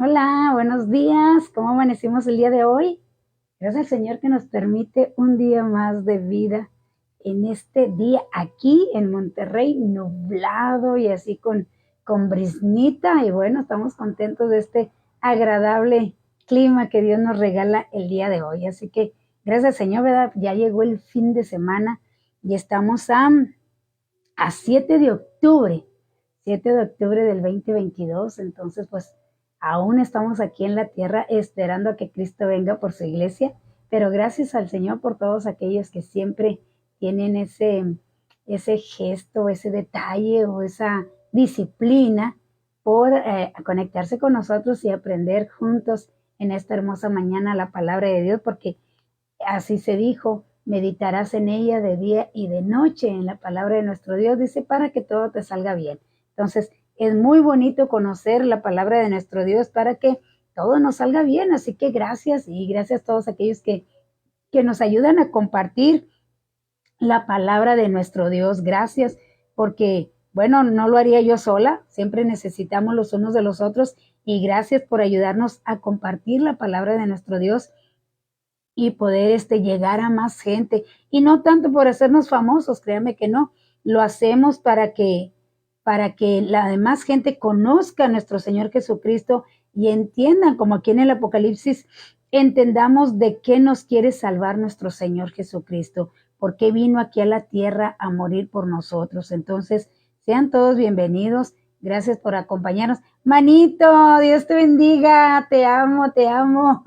Hola, buenos días. ¿Cómo amanecimos el día de hoy? Gracias al Señor que nos permite un día más de vida en este día aquí en Monterrey, nublado y así con briznita. Y bueno, estamos contentos de este agradable clima que Dios nos regala el día de hoy. Así que gracias al Señor, ¿verdad? Ya llegó el fin de semana y estamos a 7 de octubre, 7 de octubre del 2022. Entonces, pues aún estamos aquí en la tierra esperando a que Cristo venga por su iglesia, pero gracias al Señor por todos aquellos que siempre tienen ese gesto, ese detalle o esa disciplina por conectarse con nosotros y aprender juntos en esta hermosa mañana la palabra de Dios, porque así se dijo, meditarás en ella de día y de noche, en la palabra de nuestro Dios, dice, para que todo te salga bien. Entonces, es muy bonito conocer la palabra de nuestro Dios para que todo nos salga bien. Así que gracias y gracias a todos aquellos que nos ayudan a compartir la palabra de nuestro Dios. Gracias porque, bueno, no lo haría yo sola, siempre necesitamos los unos de los otros y gracias por ayudarnos a compartir la palabra de nuestro Dios y poder llegar a más gente. Y no tanto por hacernos famosos, créanme que no, lo hacemos para que la demás gente conozca a nuestro Señor Jesucristo y entiendan, como aquí en el Apocalipsis, entendamos de qué nos quiere salvar nuestro Señor Jesucristo, por qué vino aquí a la tierra a morir por nosotros. Entonces, sean todos bienvenidos. Gracias por acompañarnos. Manito, Dios te bendiga, te amo, te amo.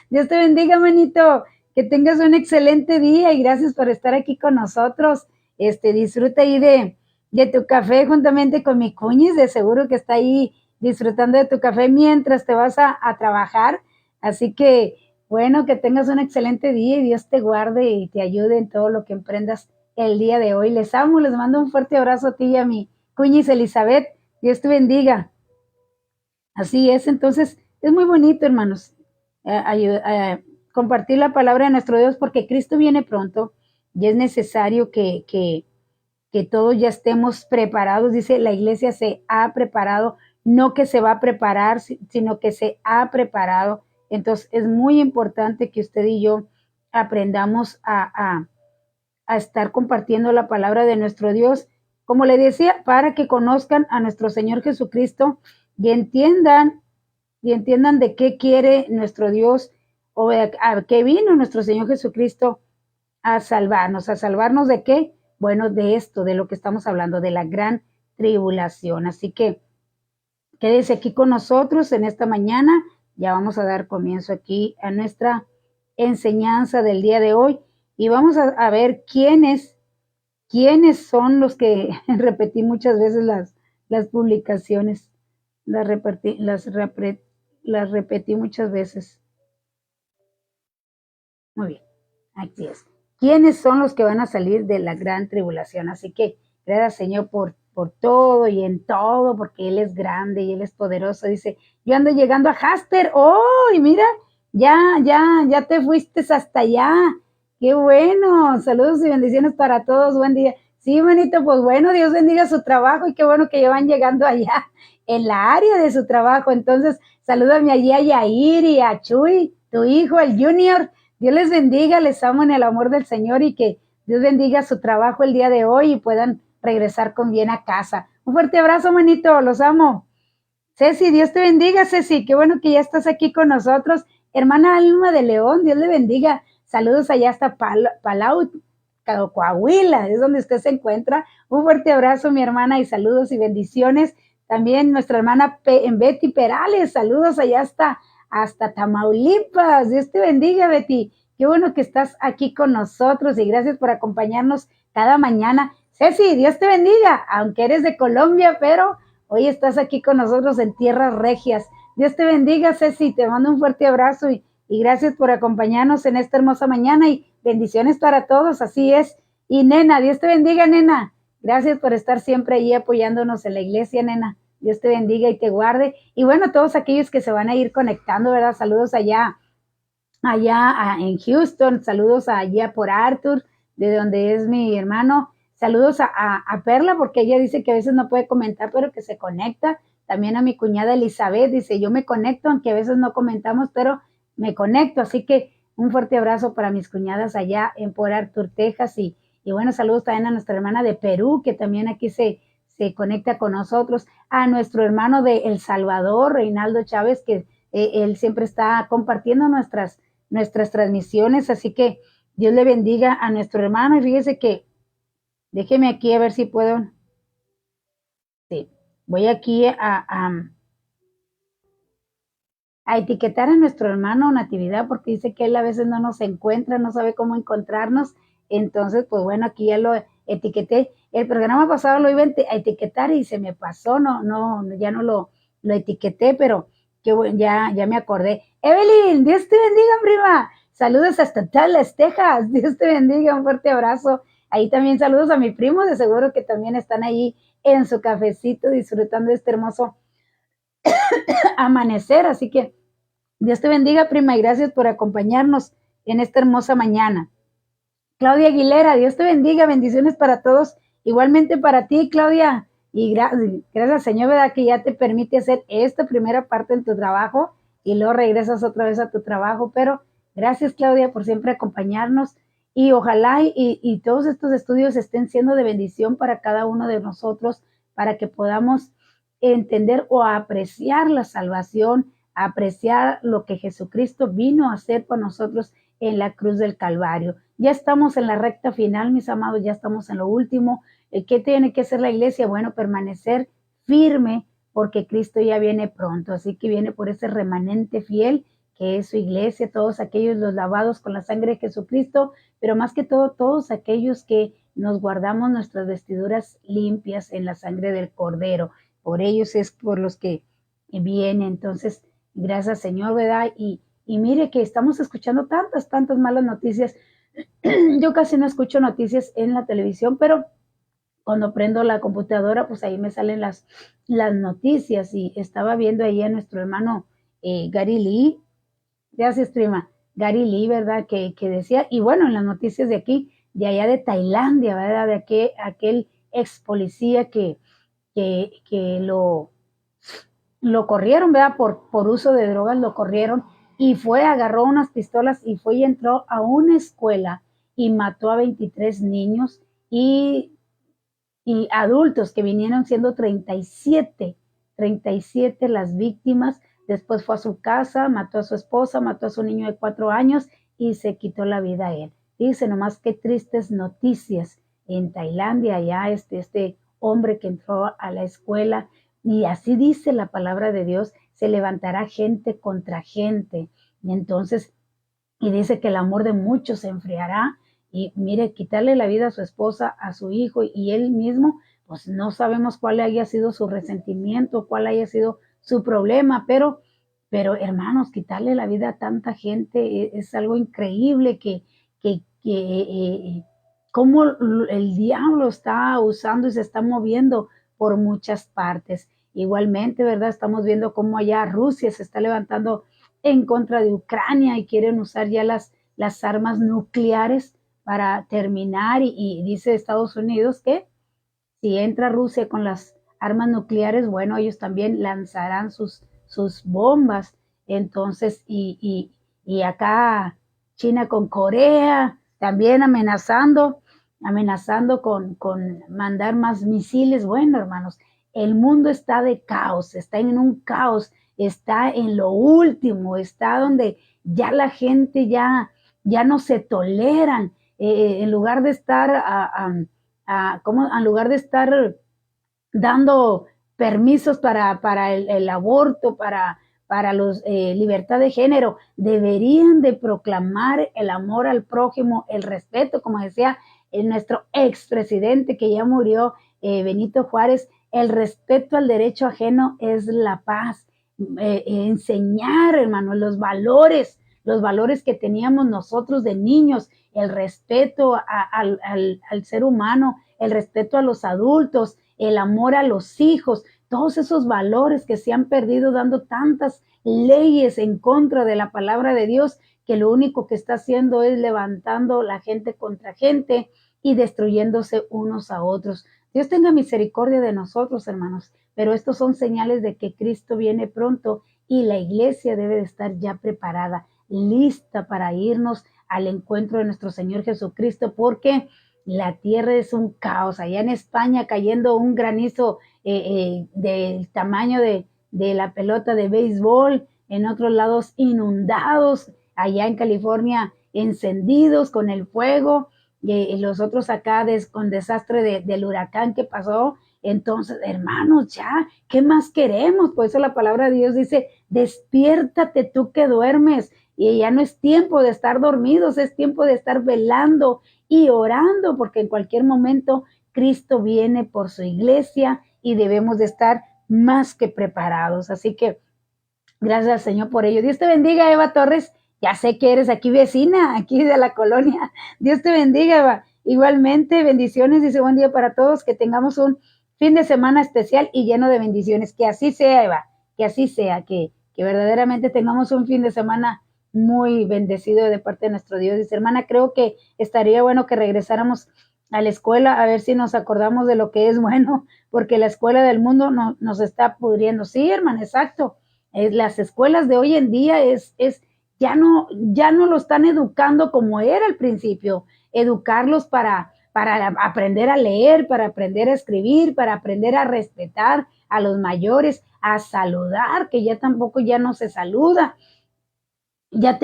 Dios te bendiga, manito. Que tengas un excelente día y gracias por estar aquí con nosotros. Disfruta ahí de tu café juntamente con mi cuñis. De seguro que está ahí disfrutando de tu café mientras te vas a trabajar. Así que, bueno, que tengas un excelente día y Dios te guarde y te ayude en todo lo que emprendas el día de hoy. Les amo, les mando un fuerte abrazo a ti y a mi cuñis Elizabeth. Dios te bendiga. Así es, entonces es muy bonito, hermanos, compartir la palabra de nuestro Dios porque Cristo viene pronto y es necesario que todos ya estemos preparados. Dice, la iglesia se ha preparado, no que se va a preparar, sino que se ha preparado. Entonces es muy importante que usted y yo aprendamos a estar compartiendo la palabra de nuestro Dios, como le decía, para que conozcan a nuestro Señor Jesucristo y entiendan de qué quiere nuestro Dios o a qué vino nuestro Señor Jesucristo a salvarnos de qué, bueno, de esto, de lo que estamos hablando, de la gran tribulación. Así que quédese aquí con nosotros en esta mañana, ya vamos a dar comienzo aquí a nuestra enseñanza del día de hoy y vamos a ver quiénes son los que repetí muchas veces las publicaciones, las repetí muchas veces. Muy bien, aquí es. ¿Quiénes son los que van a salir de la gran tribulación? Así que, gracias Señor por todo y en todo, porque Él es grande y Él es poderoso. Dice, yo ando llegando a Jasper. ¡Oh! Y mira, ya te fuiste hasta allá. ¡Qué bueno! Saludos y bendiciones para todos. Buen día. Sí, manito, pues bueno, Dios bendiga su trabajo y qué bueno que ya van llegando allá en la área de su trabajo. Entonces, salúdame allí a Yair y a Chuy, tu hijo, el Junior. Dios les bendiga, les amo en el amor del Señor y que Dios bendiga su trabajo el día de hoy y puedan regresar con bien a casa. Un fuerte abrazo, manito, los amo. Ceci, Dios te bendiga, Ceci, qué bueno que ya estás aquí con nosotros. Hermana Alma de León, Dios le bendiga. Saludos allá hasta Palau, Coahuila, es donde usted se encuentra. Un fuerte abrazo, mi hermana, y saludos y bendiciones. También nuestra hermana en Betty Perales, saludos allá hasta Tamaulipas. Dios te bendiga, Betty. Qué bueno que estás aquí con nosotros y gracias por acompañarnos cada mañana. Ceci, Dios te bendiga, aunque eres de Colombia, pero hoy estás aquí con nosotros en tierras regias. Dios te bendiga, Ceci, te mando un fuerte abrazo y gracias por acompañarnos en esta hermosa mañana y bendiciones para todos, así es. Y nena, Dios te bendiga, nena. Gracias por estar siempre ahí apoyándonos en la iglesia, nena. Dios te bendiga y te guarde. Y bueno, todos aquellos que se van a ir conectando, ¿verdad? Saludos allá en Houston, saludos allá por Arthur, de donde es mi hermano. Saludos a Perla, porque ella dice que a veces no puede comentar, pero que se conecta. también a mi cuñada Elizabeth, dice, yo me conecto, aunque a veces no comentamos, pero me conecto, así que un fuerte abrazo para mis cuñadas allá en Port Arthur, Texas, y bueno, saludos también a nuestra hermana de Perú, que también aquí se conecta con nosotros, a nuestro hermano de El Salvador, Reinaldo Chávez, que él siempre está compartiendo nuestras transmisiones, así que Dios le bendiga a nuestro hermano, y fíjese que, déjeme aquí a ver si puedo, sí, voy aquí a etiquetar a nuestro hermano Natividad, porque dice que él a veces no nos encuentra, no sabe cómo encontrarnos, entonces pues bueno, aquí ya lo etiqueté. El programa pasado lo iba a etiquetar y se me pasó, ya no lo etiqueté, pero qué bueno, ya me acordé. Evelyn, Dios te bendiga, prima. Saludos hasta Dallas, Texas. Dios te bendiga, un fuerte abrazo. Ahí también saludos a mi primo, de seguro que también están ahí en su cafecito disfrutando de este hermoso amanecer. Así que Dios te bendiga, prima, y gracias por acompañarnos en esta hermosa mañana. Claudia Aguilera, Dios te bendiga, bendiciones para todos, igualmente para ti, Claudia, y gracias, Señor, ¿verdad? Que ya te permite hacer esta primera parte en tu trabajo y luego regresas otra vez a tu trabajo, pero gracias, Claudia, por siempre acompañarnos, y ojalá y todos estos estudios estén siendo de bendición para cada uno de nosotros, para que podamos entender o apreciar la salvación, apreciar lo que Jesucristo vino a hacer por nosotros en la cruz del Calvario. Ya estamos en la recta final, mis amados, ya estamos en lo último. ¿Qué tiene que hacer la iglesia? Bueno, permanecer firme, porque Cristo ya viene pronto, así que viene por ese remanente fiel que es su iglesia, todos aquellos los lavados con la sangre de Jesucristo, pero más que todo, todos aquellos que nos guardamos nuestras vestiduras limpias en la sangre del Cordero. Por ellos es por los que viene. Entonces, gracias, Señor, ¿verdad? Y mire que estamos escuchando tantas malas noticias. Yo casi no escucho noticias en la televisión, pero cuando prendo la computadora, pues ahí me salen las noticias, y estaba viendo ahí a nuestro hermano Gary Lee, gracias, prima, Gary Lee, ¿verdad? Que decía, y bueno, en las noticias de aquí, de allá de Tailandia, ¿verdad? De aquel ex policía que lo corrieron, ¿verdad? Por uso de drogas lo corrieron, y agarró unas pistolas y fue y entró a una escuela y mató a 23 niños y adultos, que vinieron siendo 37 las víctimas. Después fue a su casa, mató a su esposa, mató a su niño de 4 años y se quitó la vida a él. Dice nomás qué tristes noticias en Tailandia, ya este hombre que entró a la escuela. Y así dice la palabra de Dios, se levantará gente contra gente. Y entonces, y dice que el amor de muchos se enfriará. Y mire, quitarle la vida a su esposa, a su hijo y él mismo, pues no sabemos cuál haya sido su resentimiento, cuál haya sido su problema, pero hermanos, quitarle la vida a tanta gente es algo increíble, cómo el diablo está usando y se está moviendo por muchas partes. Igualmente, ¿verdad? Estamos viendo cómo allá Rusia se está levantando en contra de Ucrania y quieren usar ya las armas nucleares para terminar, y dice Estados Unidos que si entra Rusia con las armas nucleares, bueno, ellos también lanzarán sus bombas. Entonces, y acá China con Corea, también amenazando con mandar más misiles. Bueno, hermanos, el mundo está de caos, está en un caos, está en lo último, está donde ya la gente ya no se toleran, en lugar de estar en lugar de estar dando permisos para el aborto, para los libertad de género, deberían de proclamar el amor al prójimo, el respeto, como decía nuestro expresidente que ya murió, Benito Juárez, el respeto al derecho ajeno es la paz. Enseñar, hermano, los valores que teníamos nosotros de niños, el respeto al ser humano, el respeto a los adultos, el amor a los hijos, todos esos valores que se han perdido dando tantas leyes en contra de la palabra de Dios, que lo único que está haciendo es levantando la gente contra gente y destruyéndose unos a otros. Dios tenga misericordia de nosotros, hermanos, pero estos son señales de que Cristo viene pronto y la iglesia debe de estar ya preparada, lista para irnos al encuentro de nuestro Señor Jesucristo, porque la tierra es un caos. Allá en España cayendo un granizo del tamaño de la pelota de béisbol, en otros lados inundados, allá en California encendidos con el fuego, y los otros acá con desastre del huracán que pasó. Entonces, hermanos, ya, ¿qué más queremos? Por eso la palabra de Dios dice, despiértate tú que duermes, y ya no es tiempo de estar dormidos, es tiempo de estar velando y orando, porque en cualquier momento Cristo viene por su iglesia y debemos de estar más que preparados. Así que gracias al Señor por ello. Dios te bendiga, Eva Torres. Ya sé que eres aquí vecina, aquí de la colonia. Dios te bendiga, Eva. Igualmente, bendiciones. Dice buen día para todos. Que tengamos un fin de semana especial y lleno de bendiciones. Que así sea, Eva. Que así sea. Que verdaderamente tengamos un fin de semana muy bendecido de parte de nuestro Dios. Dice, hermana, creo que estaría bueno que regresáramos a la escuela a ver si nos acordamos de lo que es bueno, porque la escuela del mundo nos está pudriendo. Sí, hermana, exacto. Las escuelas de hoy en día ya no lo están educando como era al principio, educarlos para aprender a leer, para aprender a escribir, para aprender a respetar a los mayores, a saludar, que ya tampoco ya no se saluda,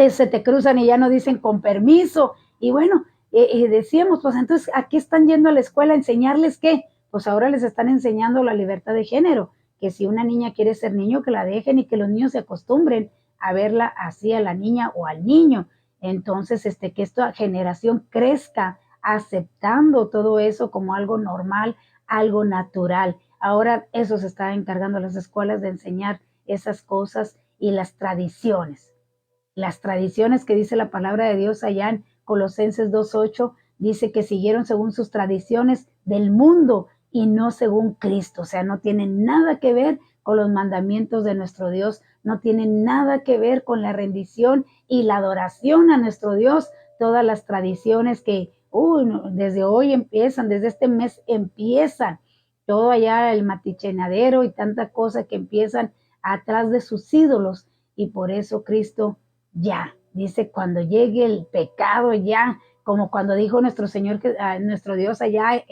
se te cruzan y ya no dicen con permiso. Y bueno, decíamos, pues entonces, ¿a qué están yendo a la escuela? ¿A enseñarles qué? Pues ahora les están enseñando la libertad de género, que si una niña quiere ser niño, que la dejen y que los niños se acostumbren a verla así a la niña o al niño. Entonces, que esta generación crezca aceptando todo eso como algo normal, algo natural. Ahora eso se está encargando las escuelas de enseñar esas cosas y las tradiciones que dice la palabra de Dios allá en Colosenses 2:8, dice que siguieron según sus tradiciones del mundo y no según Cristo. O sea, no tienen nada que ver con los mandamientos de nuestro Dios, no tienen nada que ver con la rendición y la adoración a nuestro Dios. Todas las tradiciones que desde hoy empiezan, desde este mes empiezan, todo allá el matichenadero y tanta cosa que empiezan atrás de sus ídolos, y por eso Cristo ya, dice, cuando llegue el pecado ya, como cuando dijo nuestro Señor, nuestro Dios allá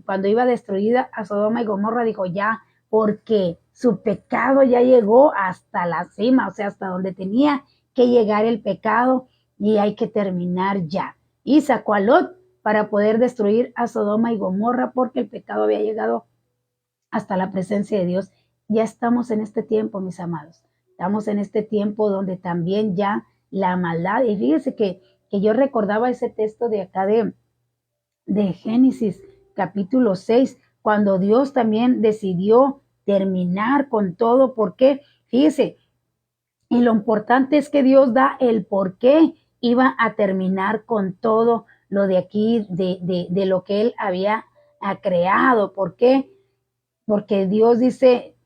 cuando iba destruida a Sodoma y Gomorra, dijo ya, porque su pecado ya llegó hasta la cima, o sea, hasta donde tenía que llegar el pecado, y hay que terminar ya. Y sacó a Lot para poder destruir a Sodoma y Gomorra, porque el pecado había llegado hasta la presencia de Dios. Ya estamos en este tiempo, mis amados. Estamos en este tiempo donde también ya la maldad, y fíjese que yo recordaba ese texto de acá de Génesis capítulo 6, cuando Dios también decidió terminar con todo. ¿Por qué? Fíjese, y lo importante es que Dios da el por qué iba a terminar con todo lo de aquí, de lo que Él había creado. ¿Por qué? Porque Dios dice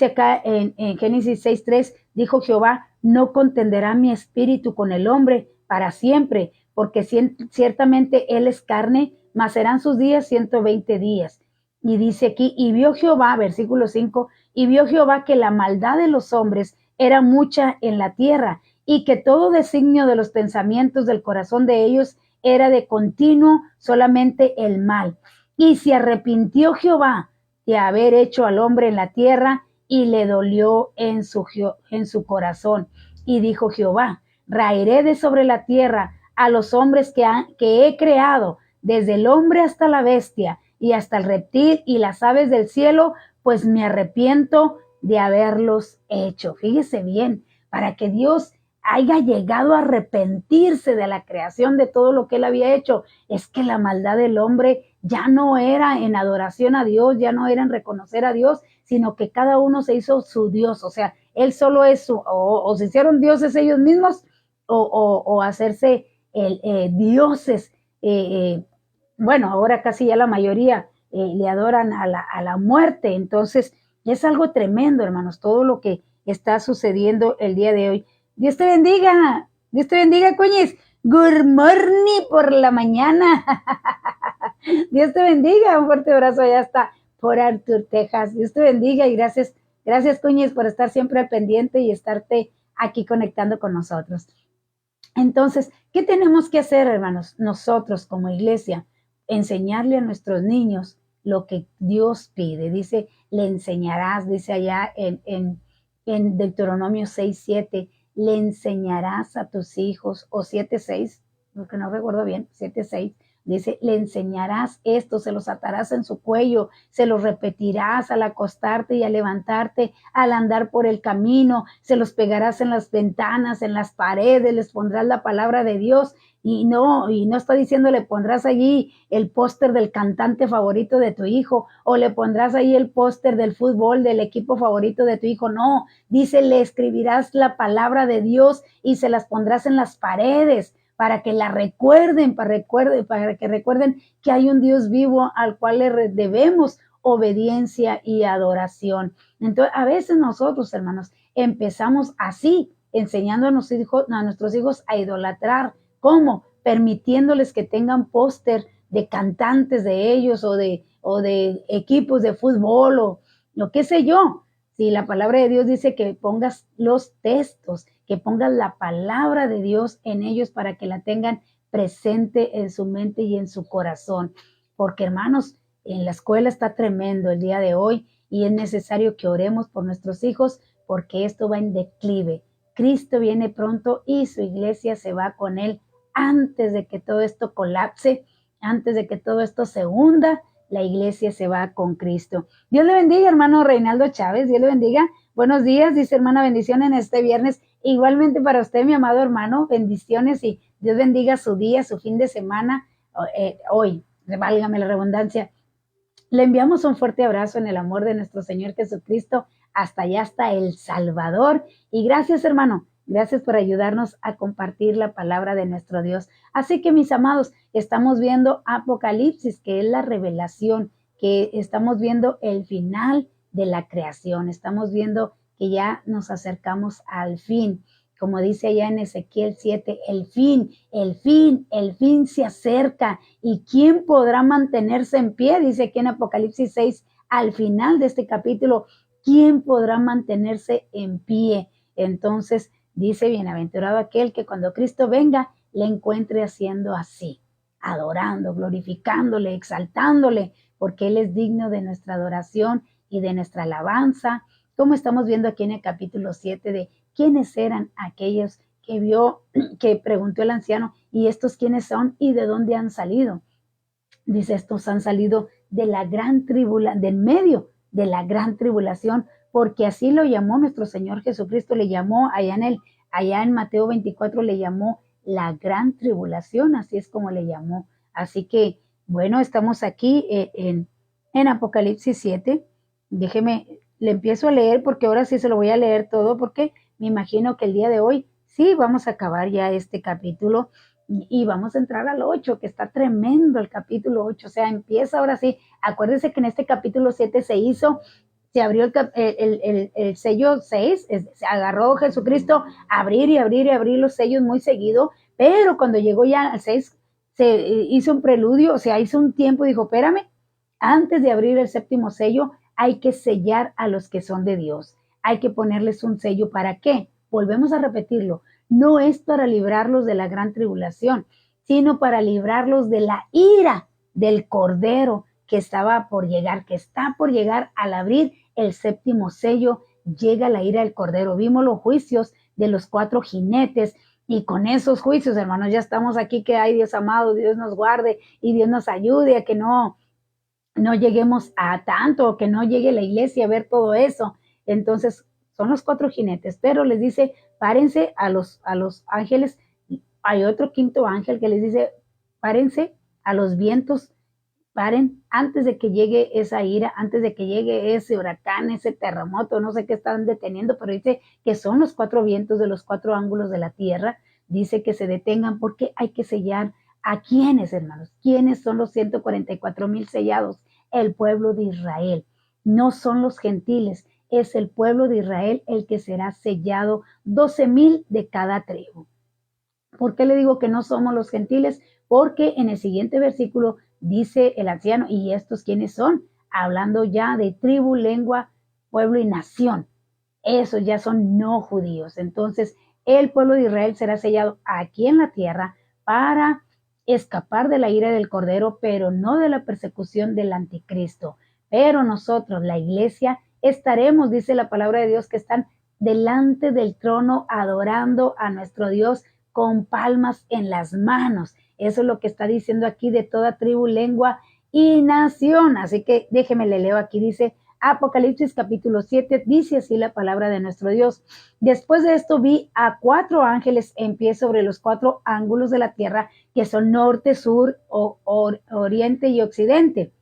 acá en Génesis 6:3, dijo Jehová, no contenderá mi espíritu con el hombre para siempre, porque ciertamente él es carne, mas serán sus días 120 días. Y dice aquí, y vio Jehová, versículo 5, y vio Jehová que la maldad de los hombres era mucha en la tierra, y que todo designio de los pensamientos del corazón de ellos era de continuo solamente el mal. Y se arrepintió Jehová de haber hecho al hombre en la tierra, y le dolió en su corazón. Y dijo Jehová, raeré de sobre la tierra a los hombres que he creado, desde el hombre hasta la bestia, y hasta el reptil y las aves del cielo, pues me arrepiento de haberlos hecho. Fíjese bien, para que Dios haya llegado a arrepentirse de la creación, de todo lo que él había hecho, es que la maldad del hombre ya no era en adoración a Dios, ya no era en reconocer a Dios, sino que cada uno se hizo su Dios. O sea, él solo es o se hicieron dioses ellos mismos, o hacerse dioses. Bueno, ahora casi ya la mayoría le adoran a la muerte. Entonces, es algo tremendo, hermanos, todo lo que está sucediendo el día de hoy. Dios te bendiga, Cuñiz. Good morning por la mañana. Dios te bendiga, un fuerte abrazo allá hasta Port Arthur, Texas. Dios te bendiga y gracias Cuñiz por estar siempre al pendiente y estarte aquí conectando con nosotros. Entonces, ¿qué tenemos que hacer, hermanos? Nosotros como iglesia, enseñarle a nuestros niños lo que Dios pide. Dice, le enseñarás, dice allá en Deuteronomio 6:7, le enseñarás a tus hijos, o 7:6, porque no recuerdo bien, 7:6, dice, le enseñarás esto, se los atarás en su cuello, se los repetirás al acostarte y al levantarte, al andar por el camino, se los pegarás en las ventanas, en las paredes, les pondrás la palabra de Dios. Y no está diciendo le pondrás allí el póster del cantante favorito de tu hijo o le pondrás ahí el póster del fútbol del equipo favorito de tu hijo. No, dice le escribirás la palabra de Dios y se las pondrás en las paredes para que la recuerden, para que recuerden que hay un Dios vivo al cual le debemos obediencia y adoración. Entonces, a veces nosotros, hermanos, empezamos así, enseñando a nuestros hijos a idolatrar. ¿Cómo? Permitiéndoles que tengan póster de cantantes de ellos o de equipos de fútbol o qué sé yo. Si la palabra de Dios dice que pongas los textos, que pongas la palabra de Dios en ellos para que la tengan presente en su mente y en su corazón. Porque hermanos, en la escuela está tremendo el día de hoy y es necesario que oremos por nuestros hijos porque esto va en declive. Cristo viene pronto y su iglesia se va con él antes de que todo esto colapse, antes de que todo esto se hunda. La iglesia se va con Cristo. Dios le bendiga, hermano Reinaldo Chávez. Dios le bendiga. Buenos días, dice hermana, bendición en este viernes. Igualmente para usted, mi amado hermano, bendiciones y Dios bendiga su día, su fin de semana. Hoy, válgame la redundancia. Le enviamos un fuerte abrazo en el amor de nuestro Señor Jesucristo. Hasta allá, hasta El Salvador. Y gracias, hermano. Gracias por ayudarnos a compartir la palabra de nuestro Dios. Así que, mis amados, estamos viendo Apocalipsis, que es la revelación, que estamos viendo el final de la creación. Estamos viendo que ya nos acercamos al fin. Como dice allá en Ezequiel 7, el fin se acerca. ¿Y quién podrá mantenerse en pie? Dice aquí en Apocalipsis 6, al final de este capítulo, ¿quién podrá mantenerse en pie? Entonces, dice, bienaventurado aquel que cuando Cristo venga, le encuentre haciendo así, adorando, glorificándole, exaltándole, porque Él es digno de nuestra adoración y de nuestra alabanza, como estamos viendo aquí en el capítulo 7 de quiénes eran aquellos que preguntó el anciano, ¿y estos quiénes son y de dónde han salido? Dice, estos han salido de la gran tribulación, del medio de la gran tribulación, porque así lo llamó nuestro Señor Jesucristo, le llamó allá en Mateo 24, le llamó la gran tribulación, así es como le llamó. Así que, bueno, estamos aquí en Apocalipsis 7. Déjeme, le empiezo a leer porque ahora sí se lo voy a leer todo porque me imagino que el día de hoy sí vamos a acabar ya este capítulo y vamos a entrar al 8, que está tremendo el capítulo 8, o sea, empieza ahora sí. Acuérdense que en este capítulo 7 se abrió el sello 6, se agarró Jesucristo a abrir y abrir y abrir los sellos muy seguido, pero cuando llegó ya al 6, se hizo un preludio, o sea, hizo un tiempo y dijo, espérame, antes de abrir el séptimo sello, hay que sellar a los que son de Dios. Hay que ponerles un sello. ¿Para qué? Volvemos a repetirlo. No es para librarlos de la gran tribulación, sino para librarlos de la ira del Cordero que estaba por llegar, que está por llegar al abrir el séptimo sello. Llega la ira del Cordero. Vimos los juicios de los 4 jinetes y con esos juicios, hermanos, ya estamos aquí que ay Dios amado, Dios nos guarde y Dios nos ayude a que no lleguemos a tanto, que no llegue la iglesia a ver todo eso. Entonces, son los 4 jinetes, pero les dice, párense a los ángeles. Hay otro quinto ángel que les dice, párense a los vientos, paren antes de que llegue esa ira, antes de que llegue ese huracán, ese terremoto, no sé qué están deteniendo, pero dice que son los 4 vientos de los 4 ángulos de la tierra. Dice que se detengan porque hay que sellar. ¿A quiénes, hermanos? ¿Quiénes son los 144,000 sellados? El pueblo de Israel. No son los gentiles, es el pueblo de Israel el que será sellado, 12,000 de cada tribu. ¿Por qué le digo que no somos los gentiles? Porque en el siguiente versículo dice el anciano, ¿y estos quiénes son? hablando ya de tribu, lengua, pueblo y nación. Esos ya son no judíos. Entonces, el pueblo de Israel será sellado aquí en la tierra para escapar de la ira del Cordero, pero no de la persecución del anticristo. Pero nosotros, la iglesia, estaremos, dice la palabra de Dios, que están delante del trono adorando a nuestro Dios con palmas en las manos. Eso es lo que está diciendo aquí de toda tribu, lengua y nación. Así que déjeme le leo aquí, dice Apocalipsis capítulo 7, dice así la palabra de nuestro Dios. Después de esto vi a 4 ángeles en pie sobre los 4 ángulos de la tierra, que son norte, sur, oriente y occidente.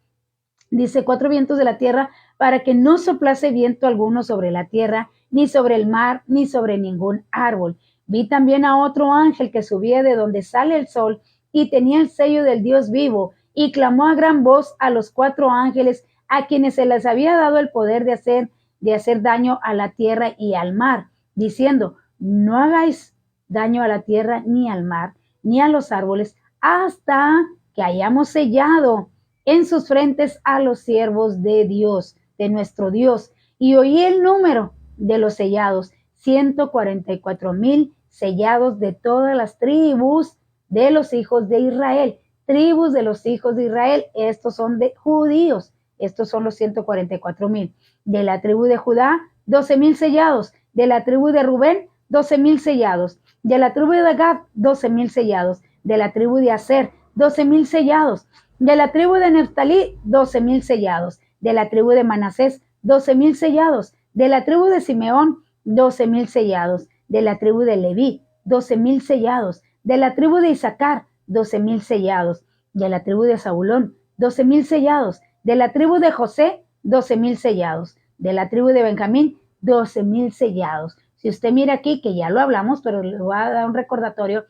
Dice 4 vientos de la tierra, para que no soplase viento alguno sobre la tierra, ni sobre el mar, ni sobre ningún árbol. Vi también a otro ángel que subía de donde sale el sol y tenía el sello del Dios vivo, y clamó a gran voz a los 4 ángeles a quienes se les había dado el poder de hacer daño a la tierra y al mar, diciendo: no hagáis daño a la tierra, ni al mar, ni a los árboles, hasta que hayamos sellado en sus frentes a los siervos de Dios, de nuestro Dios. Y oí el número de los sellados, 144,000 sellados de todas las tribus de los hijos de Israel. Tribus de los hijos de Israel, estos son de judíos, estos son los 144,000. De la tribu de Judá, 12,000 sellados. De la tribu de Rubén, 12,000 sellados. De la tribu de Gad, 12,000 sellados. De la tribu de Aser, 12,000 sellados. De la tribu de Neftalí, 12,000 sellados. De la tribu de Manasés, 12,000 sellados. De la tribu de Simeón, 12,000 sellados. De la tribu de Leví, 12,000 sellados. De la tribu de Isaacar, 12,000 sellados. De la tribu de Zabulón, 12,000 sellados. De la tribu de José, 12,000 sellados. De la tribu de Benjamín, 12,000 sellados. Si usted mira aquí, que ya lo hablamos, pero le voy a dar un recordatorio,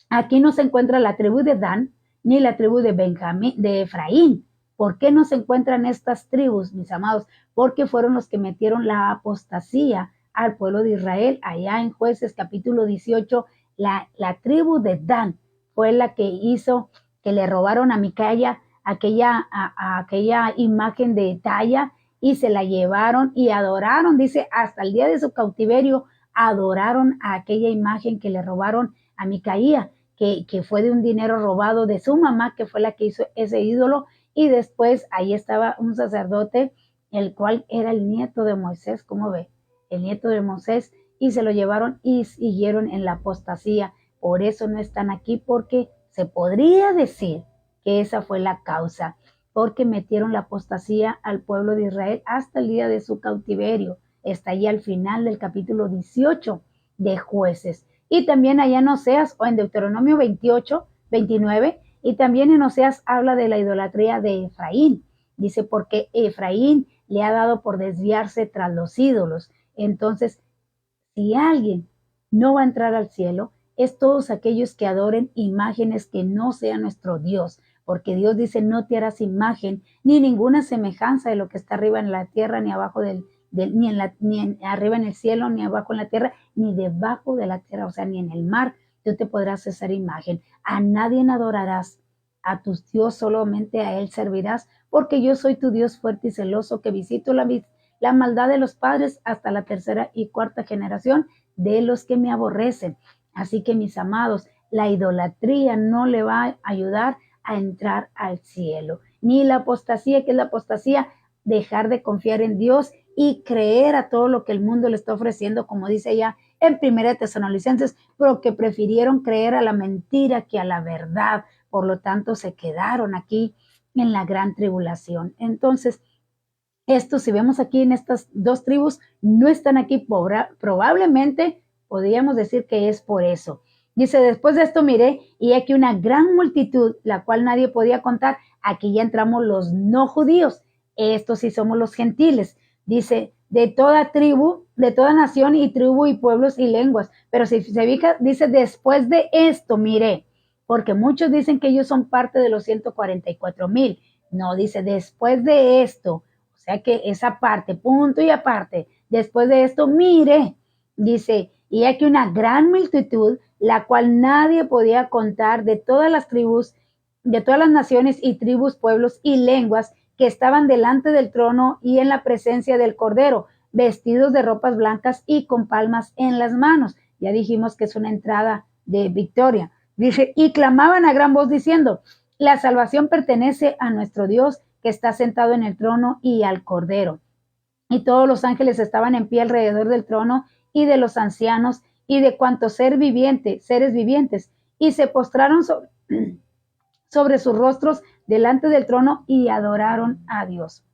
aquí no se encuentra la tribu de Dan, ni la tribu de Benjamín, de Efraín. ¿Por qué no se encuentran estas tribus, mis amados? Porque fueron los que metieron la apostasía al pueblo de Israel. Allá en Jueces capítulo 18, la tribu de Dan fue la que hizo que le robaron a Micaya aquella imagen de talla, y se la llevaron y adoraron, dice, hasta el día de su cautiverio, adoraron a aquella imagen que le robaron a Micaía, que fue de un dinero robado de su mamá, que fue la que hizo ese ídolo. Y después ahí estaba un sacerdote, el cual era el nieto de Moisés, ¿cómo ve? El nieto de Moisés, y se lo llevaron y siguieron en la apostasía. Por eso no están aquí, porque se podría decir que esa fue la causa, porque metieron la apostasía al pueblo de Israel hasta el día de su cautiverio. Está ahí al final del capítulo 18 de Jueces. Y también allá en Oseas, o en Deuteronomio 28, 29, y también en Oseas habla de la idolatría de Efraín. Dice, porque Efraín le ha dado por desviarse tras los ídolos. Entonces, si alguien no va a entrar al cielo, es todos aquellos que adoren imágenes que no sean nuestro Dios, porque Dios dice: no te harás imagen ni ninguna semejanza de lo que está arriba en la tierra, ni abajo ni arriba en el cielo, ni abajo en la tierra, ni debajo de la tierra, o sea, ni en el mar. Tú te podrás hacer imagen. A nadie adorarás, a tu Dios solamente a Él servirás, porque yo soy tu Dios fuerte y celoso, que visito la maldad de los padres hasta la 3ª y 4ª generación de los que me aborrecen. Así que, mis amados, la idolatría no le va a ayudar a entrar al cielo, ni la apostasía. ¿Que es la apostasía? Dejar de confiar en Dios y creer a todo lo que el mundo le está ofreciendo, como dice allá en 1 Tesalonicenses, porque prefirieron creer a la mentira que a la verdad. Por lo tanto, se quedaron aquí en la gran tribulación. Entonces, esto, si vemos aquí en estas 2 tribus, no están aquí, probablemente podríamos decir que es por eso. Dice: después de esto miré, y aquí una gran multitud, la cual nadie podía contar. Aquí ya entramos los no judíos. Estos sí somos los gentiles. Dice: de toda tribu, de toda nación y tribu y pueblos y lenguas. Pero si se fija, dice: después de esto miré, porque muchos dicen que ellos son parte de los 144,000. No, dice: después de esto. O sea que esa parte, punto y aparte, después de esto, mire, dice: y aquí una gran multitud, la cual nadie podía contar, de todas las tribus, de todas las naciones y tribus, pueblos y lenguas, que estaban delante del trono y en la presencia del Cordero, vestidos de ropas blancas y con palmas en las manos. Ya dijimos que es una entrada de victoria. Dice, y clamaban a gran voz diciendo, la salvación pertenece a nuestro Dios que está sentado en el trono y al Cordero. Y todos los ángeles estaban en pie alrededor del trono y de los ancianos y de cuantos seres vivientes, y se postraron sobre sus rostros delante del trono y adoraron a Dios,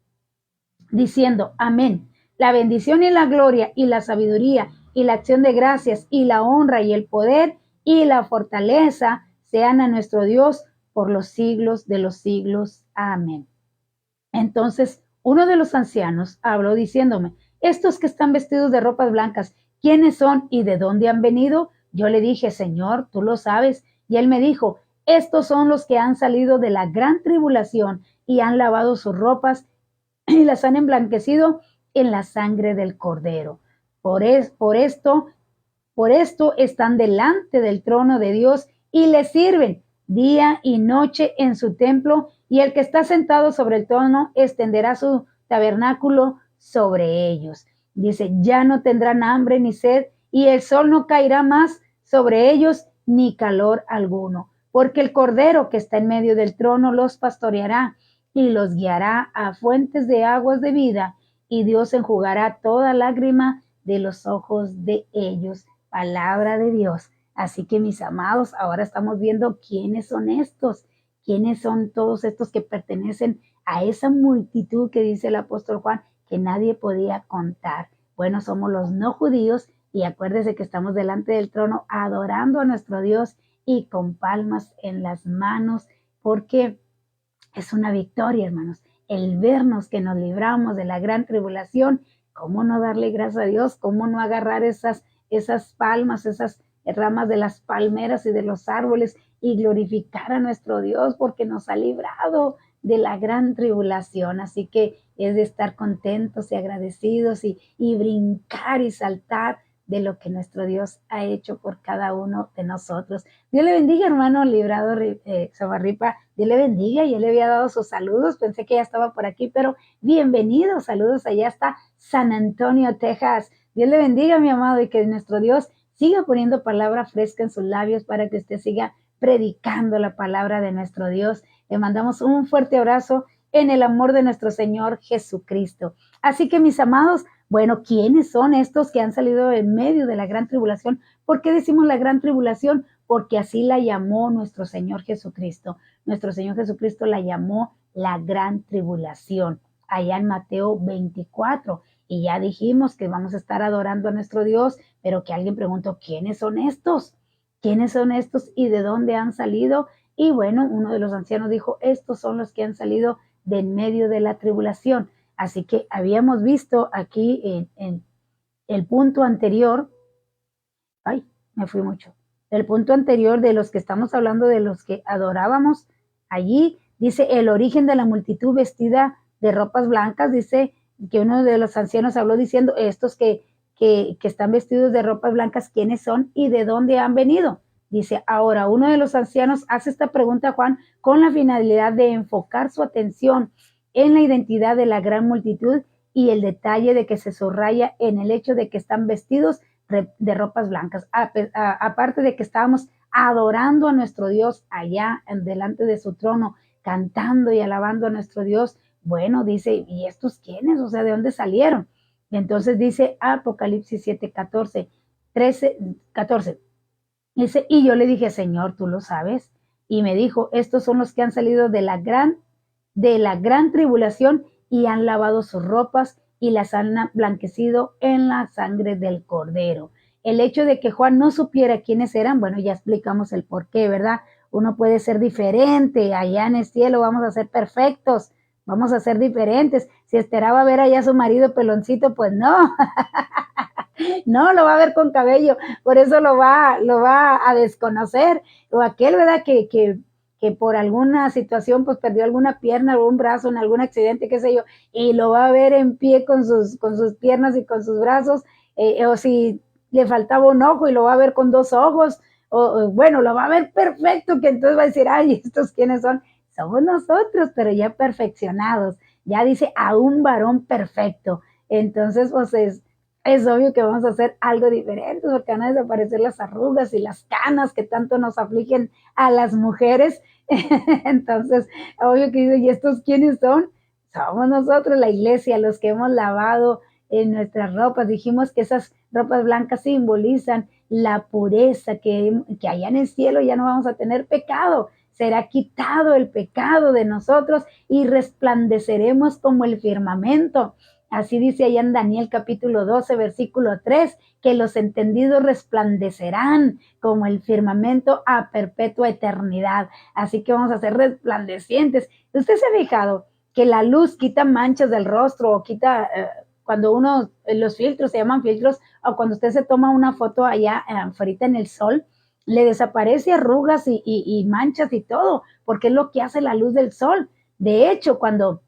diciendo, amén. La bendición y la gloria y la sabiduría y la acción de gracias y la honra y el poder y la fortaleza sean a nuestro Dios por los siglos de los siglos. Amén. Entonces uno de los ancianos habló diciéndome, estos que están vestidos de ropas blancas, ¿quiénes son y de dónde han venido? Yo le dije, Señor, tú lo sabes. Y él me dijo, estos son los que han salido de la gran tribulación y han lavado sus ropas y las han emblanquecido en la sangre del Cordero. Por esto están delante del trono de Dios y le sirven día y noche en su templo, y el que está sentado sobre el trono extenderá su tabernáculo sobre ellos. Dice, ya no tendrán hambre ni sed, y el sol no caerá más sobre ellos, ni calor alguno, porque el Cordero que está en medio del trono los pastoreará y los guiará a fuentes de aguas de vida, y Dios enjugará toda lágrima de los ojos de ellos. Palabra de Dios. Así que mis amados, ahora estamos viendo quiénes son estos, quiénes son todos estos que pertenecen a esa multitud que dice el apóstol Juan que nadie podía contar. Bueno, somos los no judíos y acuérdese que estamos delante del trono adorando a nuestro Dios y con palmas en las manos, porque es una victoria, hermanos, el vernos que nos libramos de la gran tribulación. ¿Cómo no darle gracias a Dios? ¿Cómo no agarrar esas palmas, esas ramas de las palmeras y de los árboles y glorificar a nuestro Dios porque nos ha librado de la gran tribulación? Así que es de estar contentos y agradecidos y brincar y saltar de lo que nuestro Dios ha hecho por cada uno de nosotros. Dios le bendiga, hermano Librado Zavarripa. Dios le bendiga. Yo le había dado sus saludos, pensé que ya estaba por aquí, pero bienvenido, saludos allá hasta San Antonio, Texas. Dios le bendiga, mi amado, y que nuestro Dios siga poniendo palabra fresca en sus labios para que usted siga predicando la palabra de nuestro Dios. Le mandamos un fuerte abrazo en el amor de nuestro Señor Jesucristo. Así que, mis amados, bueno, ¿quiénes son estos que han salido en medio de la gran tribulación? ¿Por qué decimos la gran tribulación? Porque así la llamó nuestro Señor Jesucristo. Nuestro Señor Jesucristo la llamó la gran tribulación, allá en Mateo 24. Y ya dijimos que vamos a estar adorando a nuestro Dios, pero que alguien preguntó, ¿quiénes son estos? ¿Quiénes son estos y de dónde han salido? Y bueno, uno de los ancianos dijo, estos son los que han salido de en medio de la tribulación. Así que habíamos visto aquí en el punto anterior, me fui mucho, el punto anterior de los que estamos hablando, de los que adorábamos allí, dice el origen de la multitud vestida de ropas blancas. Dice que uno de los ancianos habló diciendo, estos que están vestidos de ropas blancas, ¿quiénes son y de dónde han venido? Dice, ahora uno de los ancianos hace esta pregunta a Juan con la finalidad de enfocar su atención en la identidad de la gran multitud y el detalle de que se subraya en el hecho de que están vestidos de ropas blancas. Aparte de que estábamos adorando a nuestro Dios allá delante de su trono, cantando y alabando a nuestro Dios, bueno, dice, ¿y estos quiénes? O sea, ¿de dónde salieron? Y entonces dice Apocalipsis 7, 14, dice, y yo le dije, Señor, tú lo sabes. Y me dijo, estos son los que han salido de la gran tribulación y han lavado sus ropas y las han blanquecido en la sangre del Cordero. El hecho de que Juan no supiera quiénes eran, bueno, ya explicamos el por qué, ¿verdad? Uno puede ser diferente, allá en el cielo vamos a ser perfectos, vamos a ser diferentes. Si esperaba ver allá a su marido peloncito, pues no, no, lo va a ver con cabello, por eso lo va a desconocer. O aquel, ¿verdad? Que por alguna situación pues perdió alguna pierna o un brazo en algún accidente, qué sé yo, y lo va a ver en pie con sus piernas y con sus brazos, o si le faltaba un ojo y lo va a ver con dos ojos, o bueno, lo va a ver perfecto, que entonces va a decir, ay, ¿estos quiénes son? Somos nosotros, pero ya perfeccionados. ya dice a un varón perfecto. Entonces, pues es obvio que vamos a hacer algo diferente, porque van a desaparecer las arrugas y las canas que tanto nos afligen a las mujeres. Entonces, obvio que dice, ¿y estos quiénes son? Somos nosotros, la iglesia, los que hemos lavado en nuestras ropas. Dijimos que esas ropas blancas simbolizan la pureza, que allá en el cielo ya no vamos a tener pecado. Será quitado el pecado de nosotros y resplandeceremos como el firmamento. Así dice allá en Daniel capítulo 12, versículo 3, que los entendidos resplandecerán como el firmamento a perpetua eternidad. Así que vamos a ser resplandecientes. ¿Usted se ha fijado que la luz quita manchas del rostro o quita, cuando uno, los filtros se llaman filtros, o cuando usted se toma una foto allá afuera en el sol, le desaparece arrugas y manchas y todo, porque es lo que hace la luz del sol? De hecho, cuando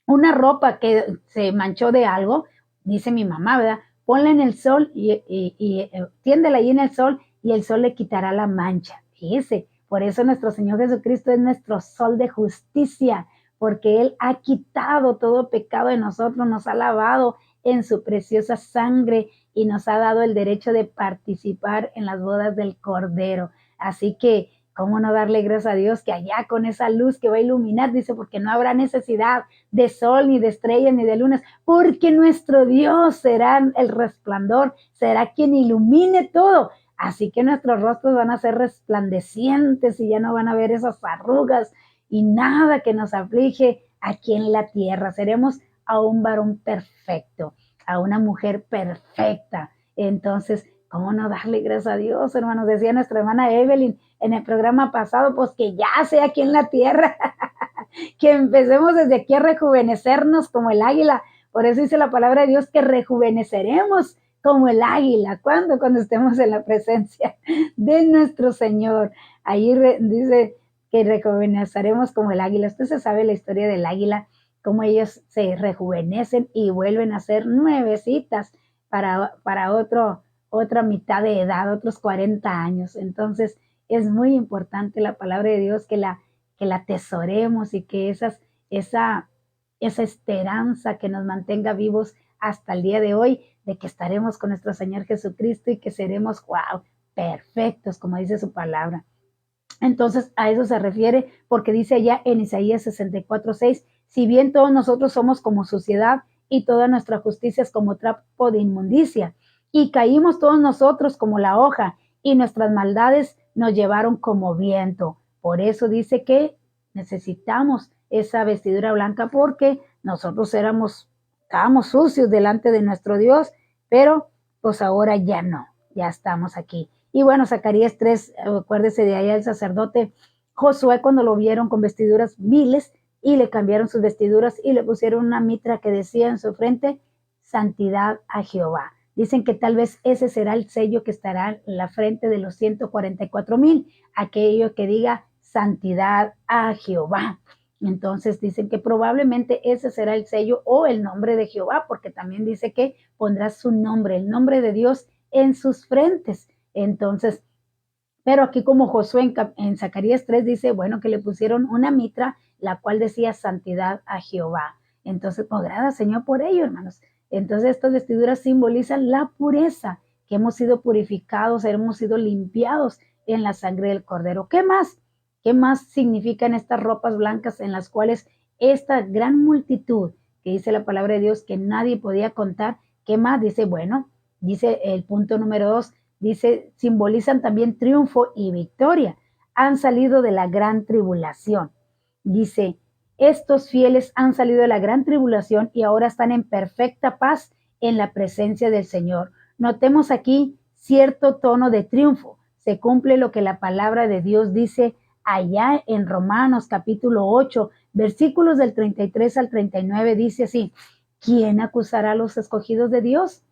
una ropa que se manchó de algo, dice mi mamá, ¿verdad? Ponla en el sol y tiéndela ahí en el sol y el sol le quitará la mancha. Fíjese, por eso nuestro Señor Jesucristo es nuestro sol de justicia, porque Él ha quitado todo pecado de nosotros, nos ha lavado en su preciosa sangre y nos ha dado el derecho de participar en las bodas del Cordero. Así que, ¿cómo no darle gracias a Dios que allá con esa luz que va a iluminar? Dice, porque no habrá necesidad de sol, ni de estrellas, ni de lunas, porque nuestro Dios será el resplandor, será quien ilumine todo. Así que nuestros rostros van a ser resplandecientes y ya no van a ver esas arrugas y nada que nos aflige aquí en la tierra. Seremos a un varón perfecto, a una mujer perfecta. Entonces, ¿cómo no darle gracias a Dios, hermanos? Decía nuestra hermana Evelyn en el programa pasado, pues que ya sea aquí en la tierra, que empecemos desde aquí a rejuvenecernos como el águila. Por eso dice la palabra de Dios que rejuveneceremos como el águila. ¿Cuándo? Cuando estemos en la presencia de nuestro Señor. Ahí dice que rejuveneceremos como el águila. Usted se sabe la historia del águila, cómo ellos se rejuvenecen y vuelven a ser nuevecitas para otra mitad de edad, otros 40 años. Entonces, es muy importante la palabra de Dios, que la atesoremos y que esa esperanza que nos mantenga vivos hasta el día de hoy, de que estaremos con nuestro Señor Jesucristo y que seremos, wow, perfectos, como dice su palabra. Entonces, a eso se refiere, porque dice allá en Isaías 64:6, si bien todos nosotros somos como suciedad y toda nuestra justicia es como trapo de inmundicia, y caímos todos nosotros como la hoja, y nuestras maldades nos llevaron como viento. Por eso dice que necesitamos esa vestidura blanca, porque nosotros estábamos sucios delante de nuestro Dios, pero pues ahora ya no, ya estamos aquí. Y bueno, Zacarías 3, acuérdese de allá el sacerdote Josué, cuando lo vieron con vestiduras viles y le cambiaron sus vestiduras y le pusieron una mitra que decía en su frente, santidad a Jehová. Dicen que tal vez ese será el sello que estará en la frente de los 144,000, aquello que diga santidad a Jehová. Entonces dicen que probablemente ese será el sello o el nombre de Jehová, porque también dice que pondrá su nombre, el nombre de Dios en sus frentes. Entonces, pero aquí como Josué en Zacarías 3 dice, bueno, que le pusieron una mitra, la cual decía santidad a Jehová. Entonces, pues gracias Señor por ello, hermanos. Entonces, estas vestiduras simbolizan la pureza, que hemos sido purificados, hemos sido limpiados en la sangre del Cordero. ¿Qué más? ¿Qué más significan estas ropas blancas en las cuales esta gran multitud, que dice la palabra de Dios, que nadie podía contar? ¿Qué más? Dice, bueno, dice el punto número 2, dice, simbolizan también triunfo y victoria. Han salido de la gran tribulación. Dice, estos fieles han salido de la gran tribulación y ahora están en perfecta paz en la presencia del Señor. Notemos aquí cierto tono de triunfo. Se cumple lo que la palabra de Dios dice allá en Romanos capítulo 8, versículos del 33 al 39, dice así, ¿quién acusará a los escogidos de Dios?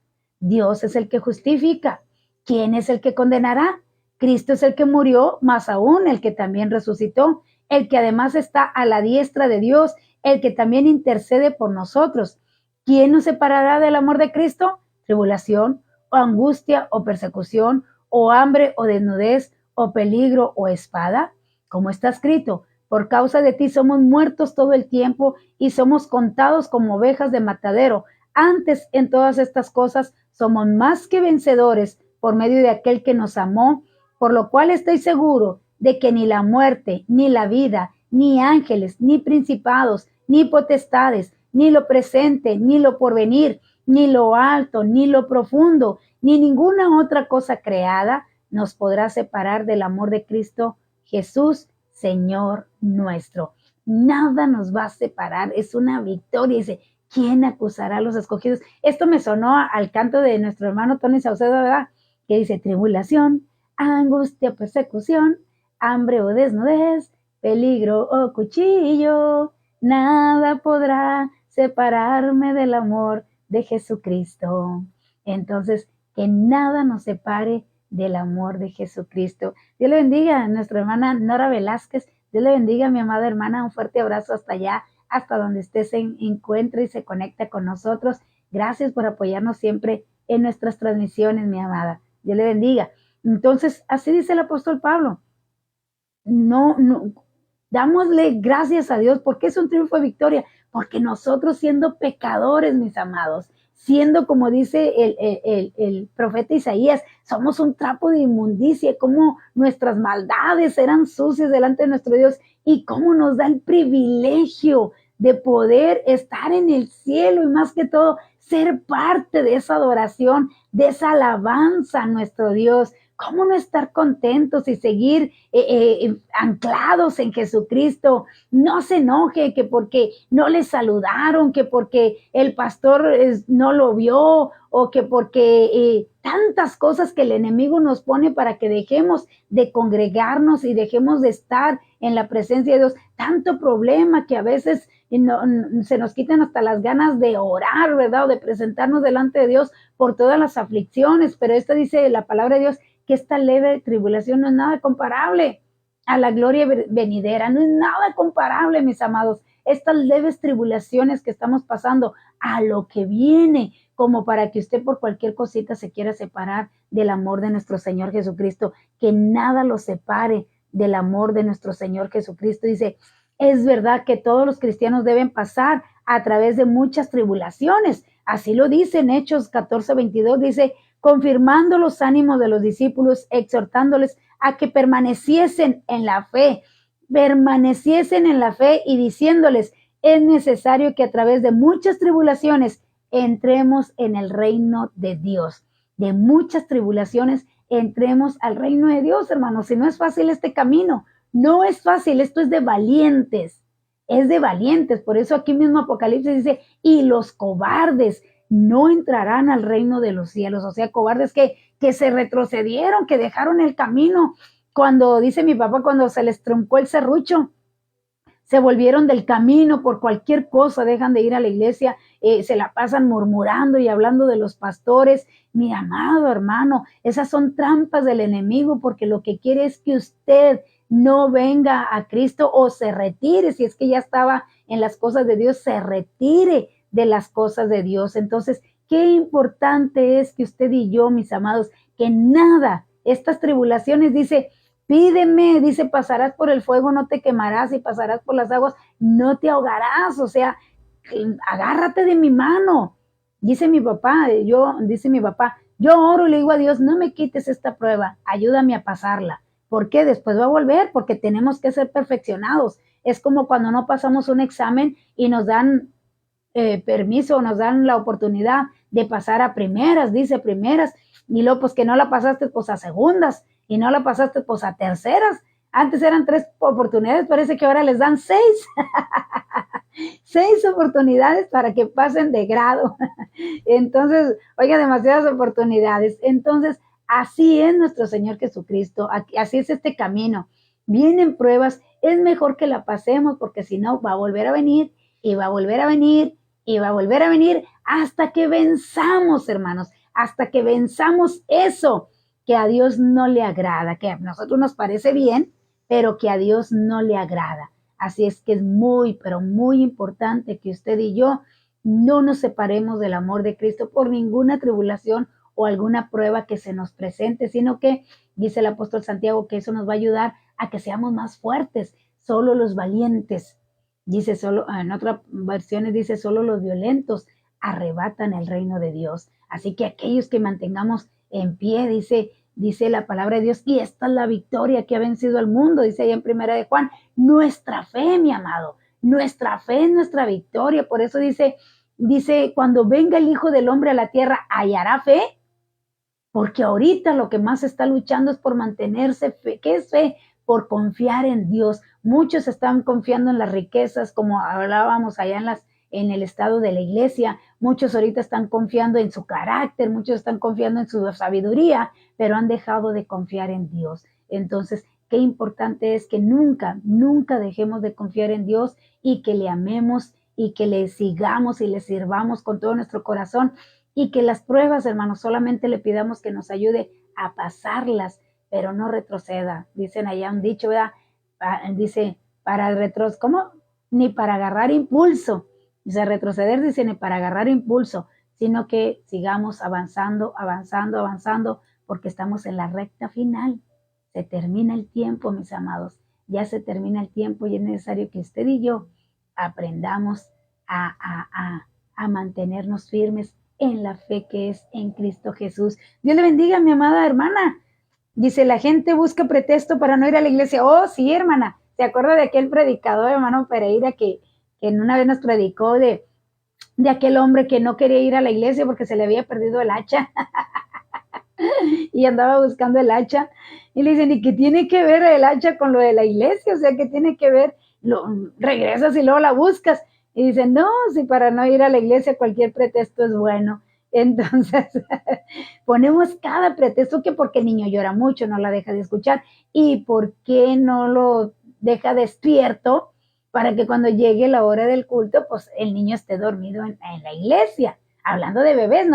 Dios es el que justifica. ¿Quién es el que condenará? Cristo es el que murió, más aún el que también resucitó, el que además está a la diestra de Dios, el que también intercede por nosotros. ¿Quién nos separará del amor de Cristo? Tribulación, o angustia, o persecución, o hambre, o desnudez, o peligro, o espada. Como está escrito, Por causa de ti somos muertos todo el tiempo y somos contados como ovejas de matadero. Antes, en todas estas cosas, somos más que vencedores por medio de aquel que nos amó, por lo cual estoy seguro de que ni la muerte, ni la vida, ni ángeles, ni principados, ni potestades, ni lo presente, ni lo porvenir, ni lo alto, ni lo profundo, ni ninguna otra cosa creada nos podrá separar del amor de Cristo Jesús, Señor nuestro. Nada nos va a separar, es una victoria. Dice, ¿quién acusará a los escogidos? Esto me sonó al canto de nuestro hermano Tony Saucedo, ¿verdad? Que dice, tribulación, angustia, persecución, hambre o desnudez, peligro o cuchillo, nada podrá separarme del amor de Jesucristo. Entonces, que nada nos separe del amor de Jesucristo. Dios le bendiga a nuestra hermana Nora Velázquez. Dios le bendiga a mi amada hermana. Un fuerte abrazo hasta allá, hasta donde usted se encuentra y se conecta con nosotros. Gracias por apoyarnos siempre en nuestras transmisiones, mi amada. Dios le bendiga. Entonces, así dice el apóstol Pablo. No, dámosle gracias a Dios porque es un triunfo de victoria, porque nosotros siendo pecadores, mis amados, siendo como dice el profeta Isaías, somos un trapo de inmundicia, como nuestras maldades eran sucias delante de nuestro Dios y cómo nos da el privilegio de poder estar en el cielo y más que todo ser parte de esa adoración, de esa alabanza a nuestro Dios. ¿Cómo no estar contentos y seguir anclados en Jesucristo? No se enoje que porque no le saludaron, que porque el pastor no lo vio o que porque tantas cosas que el enemigo nos pone para que dejemos de congregarnos y dejemos de estar en la presencia de Dios. Tanto problema que a veces se nos quitan hasta las ganas de orar, ¿verdad? O de presentarnos delante de Dios por todas las aflicciones. Pero esto dice la palabra de Dios, que esta leve tribulación no es nada comparable a la gloria venidera, no es nada comparable, mis amados, estas leves tribulaciones que estamos pasando a lo que viene, como para que usted por cualquier cosita se quiera separar del amor de nuestro Señor Jesucristo, que nada lo separe del amor de nuestro Señor Jesucristo. Dice, es verdad que todos los cristianos deben pasar a través de muchas tribulaciones, así lo dice en Hechos 14:22, dice, confirmando los ánimos de los discípulos, exhortándoles a que permaneciesen en la fe y diciéndoles, es necesario que a través de muchas tribulaciones entremos en el reino de Dios. De muchas tribulaciones entremos al reino de Dios, hermanos. Si no es fácil este camino, no es fácil, esto es de valientes, Por eso aquí mismo Apocalipsis dice, y los cobardes no entrarán al reino de los cielos. O sea, cobardes que se retrocedieron, que dejaron el camino. Cuando, dice mi papá, cuando se les truncó el serrucho, se volvieron del camino por cualquier cosa, dejan de ir a la iglesia, se la pasan murmurando y hablando de los pastores. Mi amado hermano, esas son trampas del enemigo, porque lo que quiere es que usted no venga a Cristo o se retire, si es que ya estaba en las cosas de Dios, se retire de las cosas de Dios. Entonces, qué importante es que usted y yo, mis amados, que nada, estas tribulaciones, dice, pídeme, dice, pasarás por el fuego, no te quemarás, y pasarás por las aguas, no te ahogarás. O sea, agárrate de mi mano. Dice mi papá, yo oro y le digo a Dios, no me quites esta prueba, ayúdame a pasarla. ¿Por qué? Después va a volver, porque tenemos que ser perfeccionados. Es como cuando no pasamos un examen y nos dan permiso, nos dan la oportunidad de pasar a primeras, dice primeras, y luego pues que no la pasaste pues a segundas, y no la pasaste pues a terceras. Antes eran 3 oportunidades, parece que ahora les dan 6. 6 oportunidades para que pasen de grado. Entonces, oiga, demasiadas oportunidades. Entonces, así es nuestro Señor Jesucristo, así es este camino. Vienen pruebas, es mejor que la pasemos, porque si no va a volver a venir, y va a volver a venir, y va a volver a venir, hasta que venzamos, hermanos, hasta que venzamos eso que a Dios no le agrada, que a nosotros nos parece bien, pero que a Dios no le agrada. Así es que es muy, pero muy importante que usted y yo no nos separemos del amor de Cristo por ninguna tribulación o alguna prueba que se nos presente, sino que dice el apóstol Santiago que eso nos va a ayudar a que seamos más fuertes. solo los valientes, dice solo, en otras versiones dice solo los violentos arrebatan el reino de Dios. Así que aquellos que mantengamos en pie, dice la palabra de Dios, y esta es la victoria que ha vencido al mundo, dice ahí en Primera de Juan, nuestra fe, mi amado, nuestra fe es nuestra victoria. Por eso dice, cuando venga el Hijo del Hombre a la tierra, ¿hallará fe? Porque ahorita lo que más está luchando es por mantenerse fe. ¿Qué es fe? Por confiar en Dios. Muchos están confiando en las riquezas, como hablábamos allá en el estado de la iglesia. Muchos ahorita están confiando en su carácter, muchos están confiando en su sabiduría, pero han dejado de confiar en Dios. Entonces, qué importante es que nunca, nunca dejemos de confiar en Dios y que le amemos y que le sigamos y le sirvamos con todo nuestro corazón. Y que las pruebas, hermanos, solamente le pidamos que nos ayude a pasarlas, pero no retroceda. Dicen allá un dicho, ¿verdad? Dice, ¿cómo? Ni para agarrar impulso. Dice, retroceder, dice, ni para agarrar impulso, sino que sigamos avanzando, avanzando, avanzando, porque estamos en la recta final. Se termina el tiempo, mis amados. Ya se termina el tiempo y es necesario que usted y yo aprendamos a mantenernos firmes en la fe que es en Cristo Jesús. Dios le bendiga, mi amada hermana. Dice, la gente busca pretexto para no ir a la iglesia. Oh, sí, hermana. ¿Se acuerda de aquel predicador, hermano Pereira, que en una vez nos predicó de aquel hombre que no quería ir a la iglesia porque se le había perdido el hacha? Y andaba buscando el hacha. Y le dicen, ¿y qué tiene que ver el hacha con lo de la iglesia? O sea, ¿qué tiene que ver? Regresas y luego la buscas. Y dicen, no, si para no ir a la iglesia cualquier pretexto es bueno. Entonces, ponemos cada pretexto, que porque el niño llora mucho, no la deja de escuchar, y por qué no lo deja despierto para que cuando llegue la hora del culto, pues el niño esté dormido en la iglesia. Hablando de bebés,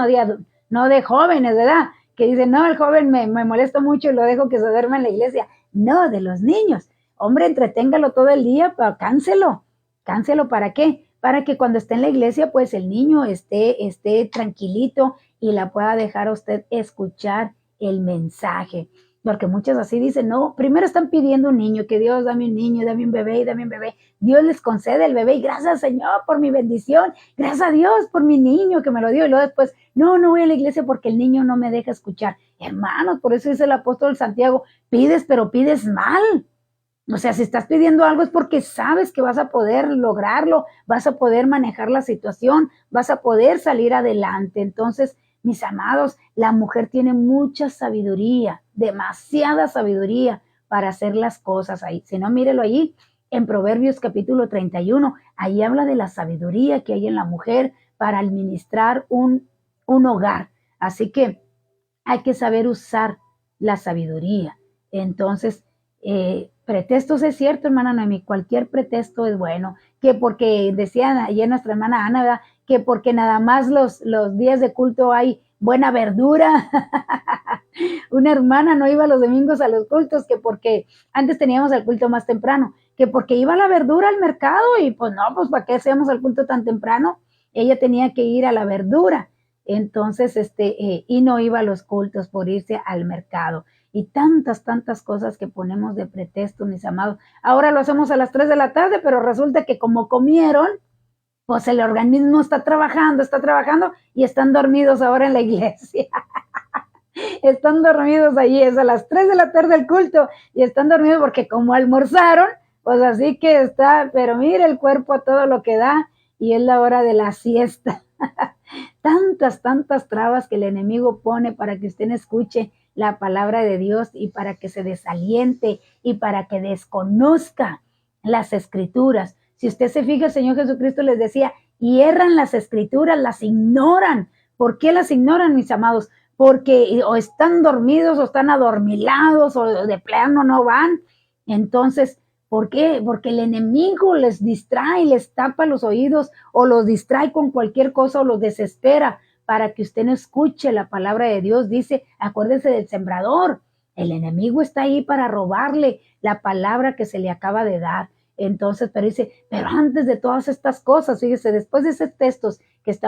no de jóvenes, ¿verdad? Que dicen, no, el joven me molesta mucho y lo dejo que se duerma en la iglesia. No, de los niños. Hombre, entreténgalo todo el día, pero cánselo. ¿Cánselo para qué? Para que cuando esté en la iglesia, pues el niño esté tranquilito y la pueda dejar a usted escuchar el mensaje. Porque muchos así dicen, no, primero están pidiendo un niño, que Dios dame un niño, dame un bebé y dame un bebé. Dios les concede el bebé y gracias Señor por mi bendición, gracias a Dios por mi niño que me lo dio. Y luego después, no voy a la iglesia porque el niño no me deja escuchar. Hermanos, por eso dice el apóstol Santiago, pides, pero pides mal. O sea, si estás pidiendo algo es porque sabes que vas a poder lograrlo, vas a poder manejar la situación, vas a poder salir adelante. Entonces, mis amados, la mujer tiene mucha sabiduría, demasiada sabiduría para hacer las cosas ahí. Si no, mírelo allí en Proverbios capítulo 31. Ahí habla de la sabiduría que hay en la mujer para administrar un hogar. Así que hay que saber usar la sabiduría. Entonces, pretextos es cierto, hermana Noemi, cualquier pretexto es bueno, que porque decía ayer nuestra hermana Ana, ¿verdad? Que porque nada más los días de culto hay buena verdura. Una hermana no iba los domingos a los cultos, que porque antes teníamos el culto más temprano, que porque iba la verdura al mercado y pues no, pues ¿para qué hacíamos el culto tan temprano? Ella tenía que ir a la verdura, entonces, y no iba a los cultos por irse al mercado. Y tantas cosas que ponemos de pretexto, mis amados. Ahora lo hacemos a las 3 de la tarde, pero resulta que como comieron, pues el organismo está trabajando y están dormidos ahora en la iglesia. Están dormidos allí, es a las 3 de la tarde el culto y están dormidos porque como almorzaron, pues así que está, pero mire el cuerpo a todo lo que da y es la hora de la siesta. Tantas trabas que el enemigo pone para que usted no escuche la palabra de Dios y para que se desaliente y para que desconozca las escrituras. Si usted se fija, el Señor Jesucristo les decía, hierran las escrituras, las ignoran. ¿Por qué las ignoran, mis amados? Porque o están dormidos o están adormilados o de plano no van. Entonces, ¿por qué? Porque el enemigo les distrae, les tapa los oídos o los distrae con cualquier cosa o los desespera para que usted no escuche la palabra de Dios. Dice, acuérdese del sembrador. El enemigo está ahí para robarle la palabra que se le acaba de dar. Entonces, pero dice, pero antes de todas estas cosas, fíjese, después de esos textos que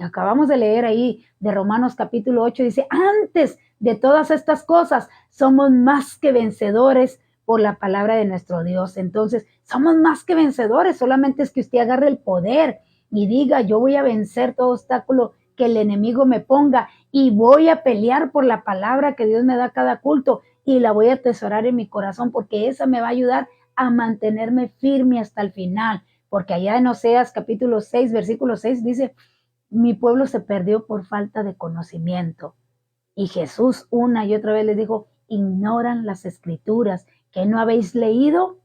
acabamos de leer ahí de Romanos capítulo 8, dice, antes de todas estas cosas, somos más que vencedores por la palabra de nuestro Dios. Entonces, somos más que vencedores, solamente es que usted agarre el poder y diga, yo voy a vencer todo obstáculo que el enemigo me ponga y voy a pelear por la palabra que Dios me da cada culto y la voy a atesorar en mi corazón porque esa me va a ayudar a mantenerme firme hasta el final. Porque allá en Oseas capítulo 6, versículo 6 dice, mi pueblo se perdió por falta de conocimiento. Y Jesús una y otra vez les dijo, ignoran las escrituras que no habéis leído.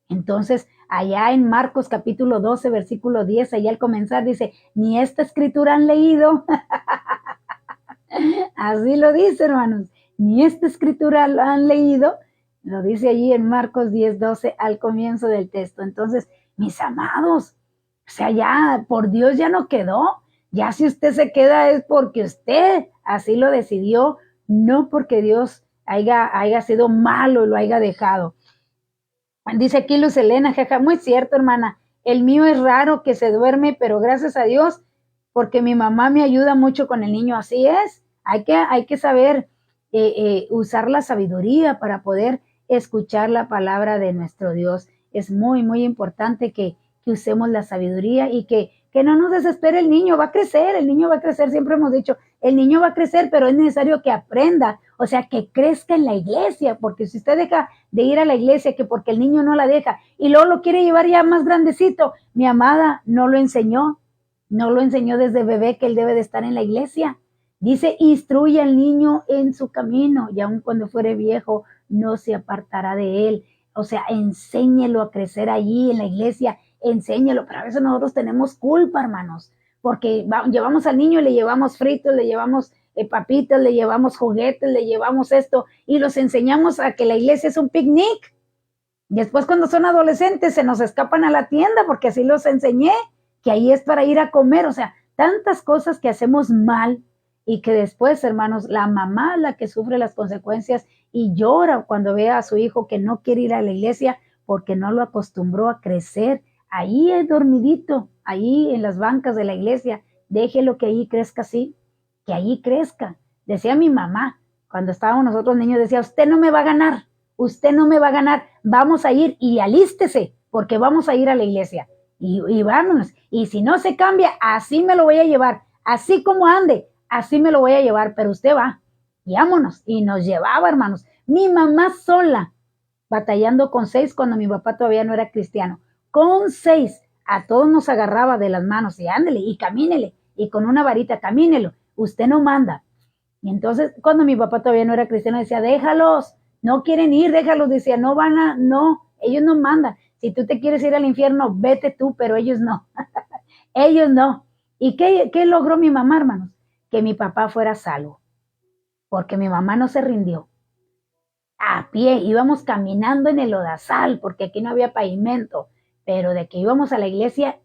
Entonces, allá en Marcos capítulo 12, versículo 10, allá al comenzar dice, ni esta escritura han leído. Así lo dice, hermanos, ni esta escritura han leído. Lo dice allí en Marcos 10, 12 al comienzo del texto. Entonces, mis amados, o sea, ya por Dios ya no quedó. Ya si usted se queda es porque usted así lo decidió, no porque Dios haya sido malo y lo haya dejado. Dice aquí Luz Elena, jaja, muy cierto, hermana. El mío es raro que se duerme, pero gracias a Dios, porque mi mamá me ayuda mucho con el niño. Así es, hay que saber usar la sabiduría para poder escuchar la palabra de nuestro Dios. Es muy, muy importante que usemos la sabiduría y que no nos desespere el niño. Va a crecer, el niño va a crecer, siempre hemos dicho, el niño va a crecer, pero es necesario que aprenda, o sea, que crezca en la iglesia, porque si usted deja de ir a la iglesia, que porque el niño no la deja, y luego lo quiere llevar ya más grandecito, mi amada no lo enseñó desde bebé que él debe de estar en la iglesia. Dice, instruye al niño en su camino, y aun cuando fuere viejo, no se apartará de él. O sea, enséñelo a crecer allí en la iglesia, enséñelo, pero a veces nosotros tenemos culpa, hermanos, porque llevamos al niño y le llevamos fritos, le llevamos papitas, le llevamos juguetes, le llevamos esto y los enseñamos a que la iglesia es un picnic. Después cuando son adolescentes se nos escapan a la tienda porque así los enseñé, que ahí es para ir a comer. O sea, tantas cosas que hacemos mal y que después, hermanos, la mamá es la que sufre las consecuencias y llora cuando ve a su hijo que no quiere ir a la iglesia porque no lo acostumbró a crecer. Ahí es dormidito, ahí en las bancas de la iglesia, déjelo que ahí crezca así, que ahí crezca. Decía mi mamá, cuando estábamos nosotros niños, decía, usted no me va a ganar, usted no me va a ganar, vamos a ir y alístese, porque vamos a ir a la iglesia. Y vámonos, y si no se cambia, así me lo voy a llevar, así como ande, así me lo voy a llevar, pero usted va, y vámonos. Y nos llevaba, hermanos, mi mamá sola, batallando con 6 cuando mi papá todavía no era cristiano. Con 6, a todos nos agarraba de las manos y ándele y camínele, y con una varita, camínelo, usted no manda. Y entonces, cuando mi papá todavía no era cristiano, decía, déjalos, no quieren ir, déjalos, decía, no, ellos no mandan. Si tú te quieres ir al infierno, vete tú, pero ellos no. Ellos no. ¿Y qué logró mi mamá, hermanos? Que mi papá fuera salvo, porque mi mamá no se rindió. A pie, íbamos caminando en el lodazal, porque aquí no había pavimento, pero de que íbamos a la iglesia,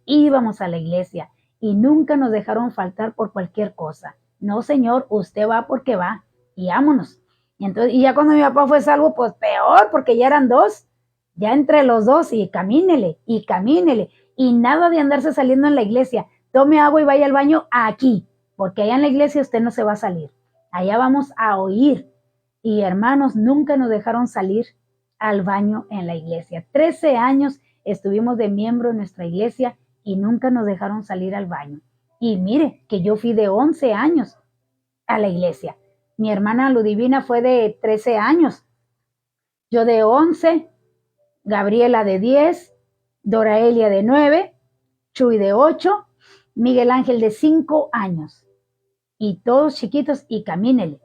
y nunca nos dejaron faltar por cualquier cosa. No, señor, usted va porque va, y vámonos. Y ya cuando mi papá fue salvo, pues peor, porque ya eran 2, ya entre los 2, y camínele, y nada de andarse saliendo en la iglesia, tome agua y vaya al baño aquí, porque allá en la iglesia usted no se va a salir, allá vamos a oír. Y hermanos, nunca nos dejaron salir al baño en la iglesia. 13 años estuvimos de miembro en nuestra iglesia y nunca nos dejaron salir al baño. Y mire, que yo fui de 11 años a la iglesia. Mi hermana Ludivina fue de 13 años. Yo de 11, Gabriela de 10, Doraelia de 9, Chuy de 8, Miguel Ángel de 5 años. Y todos chiquitos, y camínele.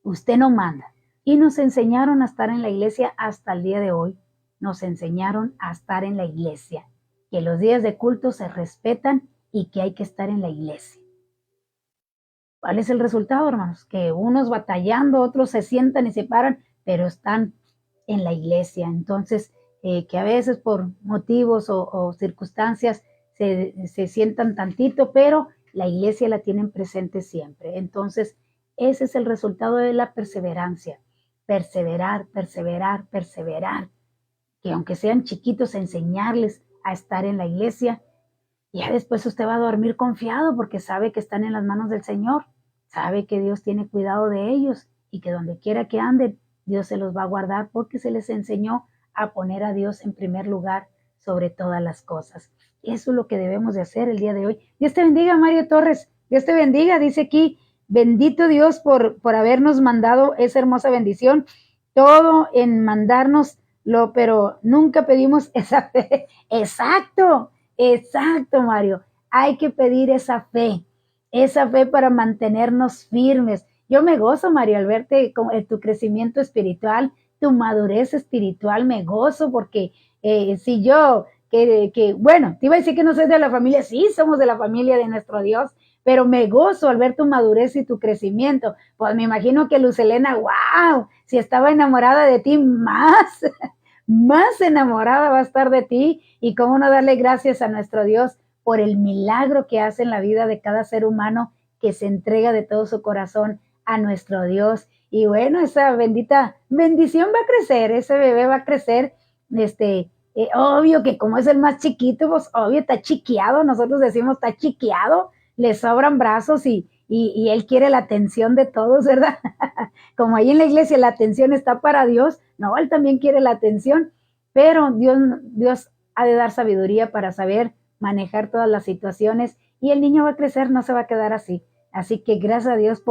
Usted no manda. Y nos enseñaron a estar en la iglesia hasta el día de hoy. Nos enseñaron a estar en la iglesia. Que los días de culto se respetan y que hay que estar en la iglesia. ¿Cuál es el resultado, hermanos? Que unos batallando, otros se sientan y se paran, pero están en la iglesia. Entonces, que a veces por motivos o circunstancias se sientan tantito, pero la iglesia la tienen presente siempre. Entonces, ese es el resultado de la perseverancia. Perseverar. Que aunque sean chiquitos, enseñarles a estar en la iglesia. Y ya después usted va a dormir confiado porque sabe que están en las manos del Señor. Sabe que Dios tiene cuidado de ellos y que donde quiera que anden, Dios se los va a guardar porque se les enseñó a poner a Dios en primer lugar sobre todas las cosas. Eso es lo que debemos de hacer el día de hoy. Dios te bendiga, Mario Torres. Dios te bendiga. Dice aquí, bendito Dios por habernos mandado esa hermosa bendición. Todo en mandárnoslo, pero nunca pedimos esa fe. Exacto, exacto, Mario. Hay que pedir esa fe para mantenernos firmes. Yo me gozo, Mario, al verte con tu crecimiento espiritual, tu madurez espiritual, me gozo porque si yo, bueno, te iba a decir que no soy de la familia, sí, somos de la familia de nuestro Dios, pero me gozo al ver tu madurez y tu crecimiento. Pues me imagino que Lucelena, wow, si estaba enamorada de ti, más, más enamorada va a estar de ti. Y cómo no darle gracias a nuestro Dios por el milagro que hace en la vida de cada ser humano que se entrega de todo su corazón a nuestro Dios. Y bueno, esa bendita bendición va a crecer, ese bebé va a crecer, obvio que como es el más chiquito, pues obvio está chiqueado, nosotros decimos está chiqueado, le sobran brazos y él quiere la atención de todos, ¿verdad? Como ahí en la iglesia la atención está para Dios, no, él también quiere la atención, pero Dios ha de dar sabiduría para saber manejar todas las situaciones y el niño va a crecer, no se va a quedar así. Así que gracias a Dios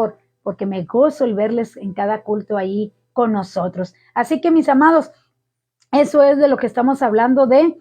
porque me gozo el verles en cada culto ahí con nosotros. Así que mis amados, eso es de lo que estamos hablando de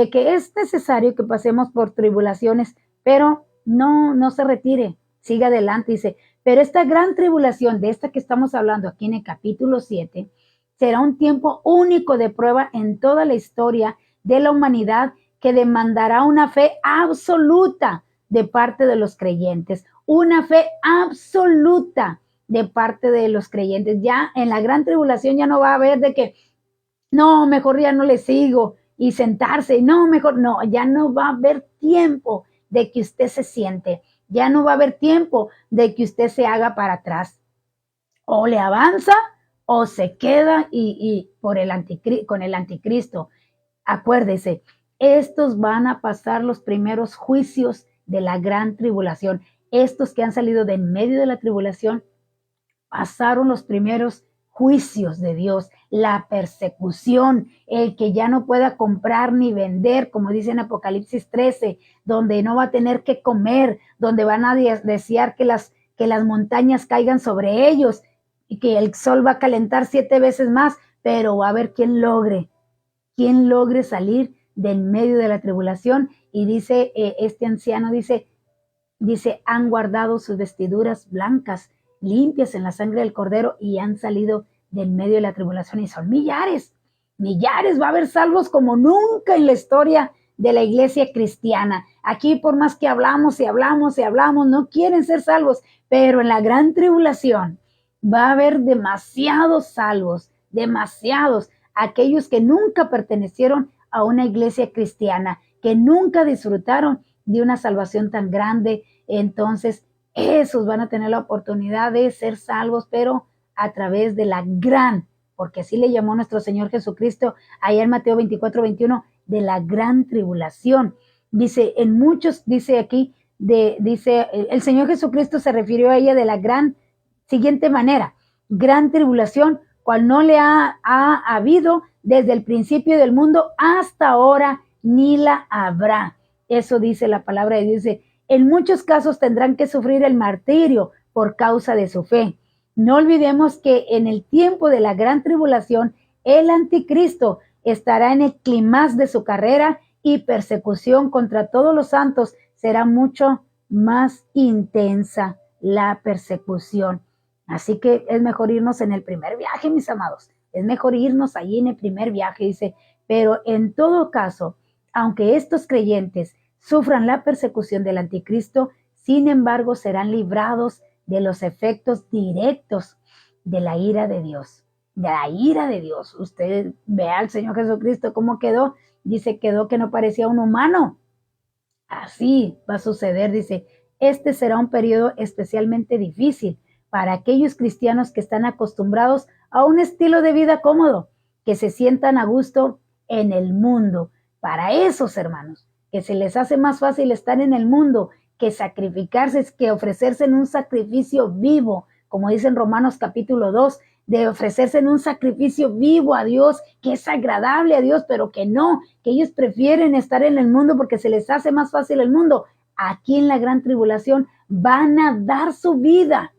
que es necesario que pasemos por tribulaciones, pero no se retire, siga adelante, dice, pero esta gran tribulación de esta que estamos hablando aquí en el capítulo 7, será un tiempo único de prueba en toda la historia de la humanidad que demandará una fe absoluta de parte de los creyentes, una fe absoluta de parte de los creyentes. Ya en la gran tribulación ya no va a haber de que, no, mejor ya no le sigo y sentarse, no, mejor no, ya no va a haber tiempo de que usted se siente, ya no va a haber tiempo de que usted se haga para atrás. O le avanza o se queda y con el anticristo. Acuérdese, estos van a pasar los primeros juicios de la gran tribulación. Estos que han salido de en medio de la tribulación pasaron los primeros juicios de Dios, la persecución, el que ya no pueda comprar ni vender, como dice en Apocalipsis 13, donde no va a tener que comer, donde van a desear que las montañas caigan sobre ellos y que el sol va a calentar 7 veces más, pero va a haber quien logre salir de en medio de la tribulación. Y dice, este anciano dice, han guardado sus vestiduras blancas, limpias en la sangre del Cordero y han salido de en medio de la tribulación. Y son millares, va a haber salvos como nunca en la historia de la iglesia cristiana. Aquí por más que hablamos, no quieren ser salvos, pero en la gran tribulación va a haber demasiados salvos, demasiados, aquellos que nunca pertenecieron a una iglesia cristiana, que nunca disfrutaron de una salvación tan grande. Entonces esos van a tener la oportunidad de ser salvos, pero a través de la gran, porque así le llamó nuestro Señor Jesucristo allá en Mateo 24:21, de la gran tribulación. Dice, en muchos, dice aquí, dice, el Señor Jesucristo se refirió a ella de la siguiente manera, gran tribulación, cual no le ha habido desde el principio del mundo hasta ahora, ni la habrá. Eso dice la palabra de Dios. Dice, en muchos casos tendrán que sufrir el martirio por causa de su fe. No olvidemos que en el tiempo de la gran tribulación, el anticristo estará en el clímax de su carrera y persecución contra todos los santos será mucho más intensa la persecución. Así que es mejor irnos en el primer viaje, mis amados. Es mejor irnos allí en el primer viaje, dice. Pero en todo caso, aunque estos creyentes sufran la persecución del anticristo, sin embargo serán librados de los efectos directos de la ira de Dios. De la ira de Dios. Usted ve al Señor Jesucristo cómo quedó. Dice, quedó que no parecía un humano. Así va a suceder, dice. Este será un periodo especialmente difícil para aquellos cristianos que están acostumbrados a un estilo de vida cómodo, que se sientan a gusto en el mundo. Para esos hermanos, que se les hace más fácil estar en el mundo que sacrificarse, que ofrecerse en un sacrificio vivo, como dice en Romanos capítulo 2, de ofrecerse en un sacrificio vivo a Dios, que es agradable a Dios, pero que no, que ellos prefieren estar en el mundo porque se les hace más fácil el mundo. Aquí en la gran tribulación van a dar su vida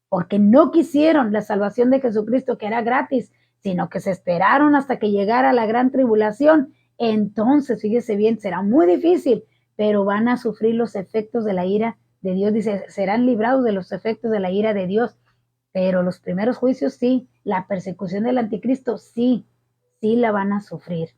porque no quisieron la salvación de Jesucristo, que era gratis, sino que se esperaron hasta que llegara la gran tribulación. Entonces, fíjese bien, será muy difícil, pero van a sufrir los efectos de la ira de Dios. Dice, serán librados de los efectos de la ira de Dios. Pero los primeros juicios sí, la persecución del anticristo sí, sí la van a sufrir.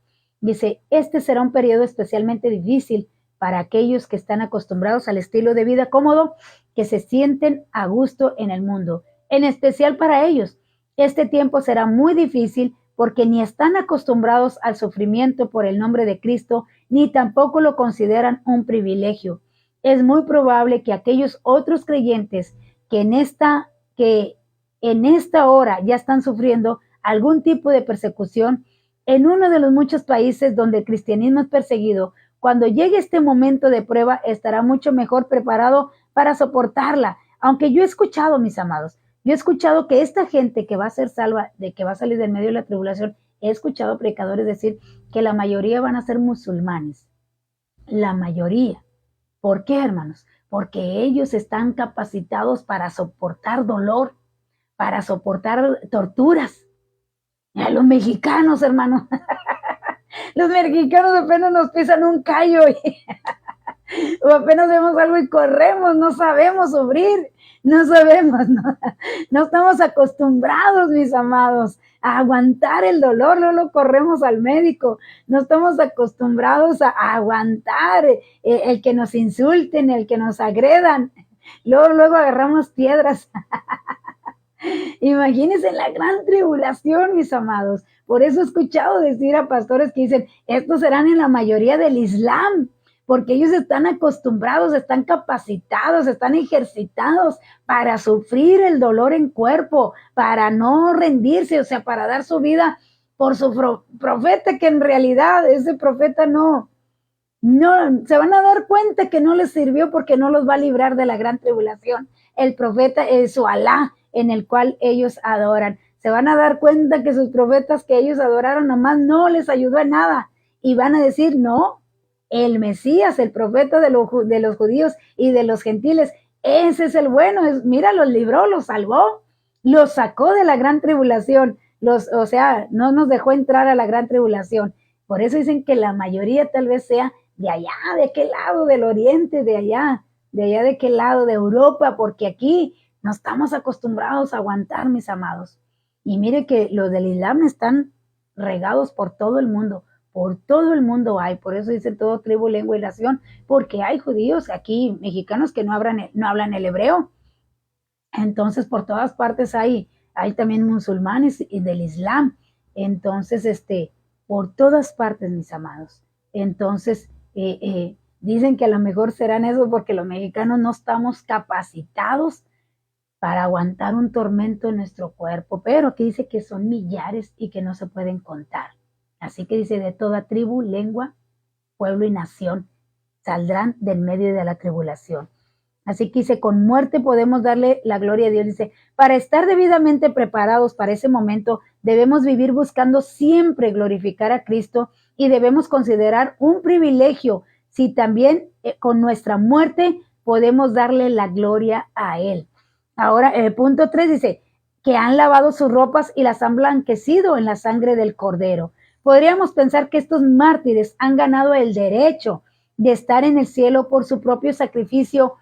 Dice, este será un periodo especialmente difícil para aquellos que están acostumbrados al estilo de vida cómodo, que se sienten a gusto en el mundo. En especial para ellos, este tiempo será muy difícil porque ni están acostumbrados al sufrimiento por el nombre de Cristo, ni tampoco lo consideran un privilegio. Es muy probable que aquellos otros creyentes que en esta hora ya están sufriendo algún tipo de persecución en uno de los muchos países donde el cristianismo es perseguido, cuando llegue este momento de prueba estará mucho mejor preparado para soportarla. Aunque yo he escuchado, mis amados, yo he escuchado que esta gente que va a ser salva, de que va a salir del medio de la tribulación, he escuchado predicadores decir que la mayoría van a ser musulmanes. La mayoría. ¿Por qué, hermanos? Porque ellos están capacitados para soportar dolor, para soportar torturas. A los mexicanos, hermanos, los mexicanos apenas nos pisan un callo o apenas vemos algo y corremos, no sabemos sufrir, no sabemos, no estamos acostumbrados, mis amados, a aguantar el dolor, luego corremos al médico, no estamos acostumbrados a aguantar el que nos insulten, el que nos agredan, luego agarramos piedras. Imagínense la gran tribulación, mis amados. Por eso he escuchado decir a pastores que dicen, estos serán en la mayoría del Islam, porque ellos están acostumbrados, están capacitados, están ejercitados para sufrir el dolor en cuerpo, para no rendirse, o sea, para dar su vida por su profeta, que en realidad ese profeta no, se van a dar cuenta que no les sirvió porque no los va a librar de la gran tribulación. El profeta es su Alá, en el cual ellos adoran. Se van a dar cuenta que sus profetas que ellos adoraron nomás no les ayudó en nada. Y van a decir, no, el Mesías, el profeta de los judíos y de los gentiles, ese es el bueno. Mira, los libró, los salvó, los sacó de la gran tribulación. O sea, no nos dejó entrar a la gran tribulación. Por eso dicen que la mayoría tal vez sea de allá, de aquel lado del oriente, de allá de aquel lado de Europa, porque aquí no estamos acostumbrados a aguantar, mis amados. Y mire que los del Islam están regados por todo el mundo hay, por eso dice todo tribu, lengua y nación, porque hay judíos aquí, mexicanos que no hablan el hebreo. Entonces por todas partes hay también musulmanes y del Islam. Entonces, por todas partes, mis amados. Entonces, dicen que a lo mejor serán eso porque los mexicanos no estamos capacitados para aguantar un tormento en nuestro cuerpo, pero aquí dice que son millares y que no se pueden contar. Así que dice, de toda tribu, lengua, pueblo y nación saldrán del medio de la tribulación. Así que dice, con muerte podemos darle la gloria a Dios. Dice, para estar debidamente preparados para ese momento, debemos vivir buscando siempre glorificar a Cristo y debemos considerar un privilegio si también con nuestra muerte podemos darle la gloria a Él. Ahora, el punto 3 dice, que han lavado sus ropas y las han blanquecido en la sangre del Cordero. Podríamos pensar que estos mártires han ganado el derecho de estar en el cielo por su propio sacrificio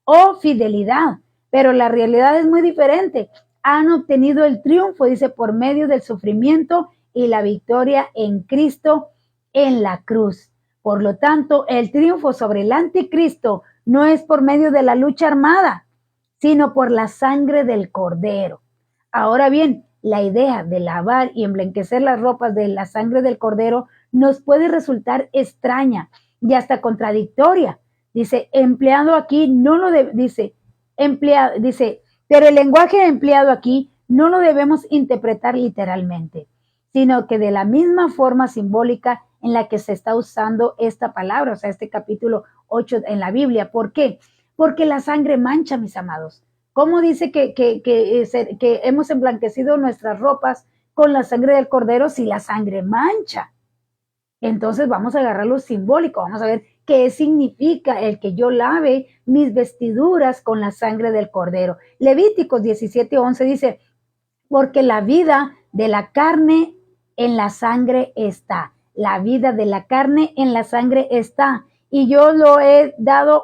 o fidelidad, pero la realidad es muy diferente. Han obtenido el triunfo, dice, por medio del sufrimiento y la victoria en Cristo en la cruz. Por lo tanto, el triunfo sobre el anticristo no es por medio de la lucha armada, sino por la sangre del Cordero. Ahora bien, la idea de lavar y emblanquecer las ropas de la sangre del Cordero nos puede resultar extraña y hasta contradictoria. Dice, empleado aquí no lo dice, pero el lenguaje empleado aquí no lo debemos interpretar literalmente, sino que de la misma forma simbólica en la que se está usando esta palabra, o sea, este capítulo 8 en la Biblia. ¿Por qué? Porque la sangre mancha, mis amados. ¿Cómo dice que hemos emblanquecido nuestras ropas con la sangre del cordero si la sangre mancha? Entonces vamos a agarrar lo simbólico, vamos a ver qué significa el que yo lave mis vestiduras con la sangre del cordero. Levíticos 17:11 dice, porque la vida de la carne en la sangre está. La vida de la carne en la sangre está. Y yo lo he dado,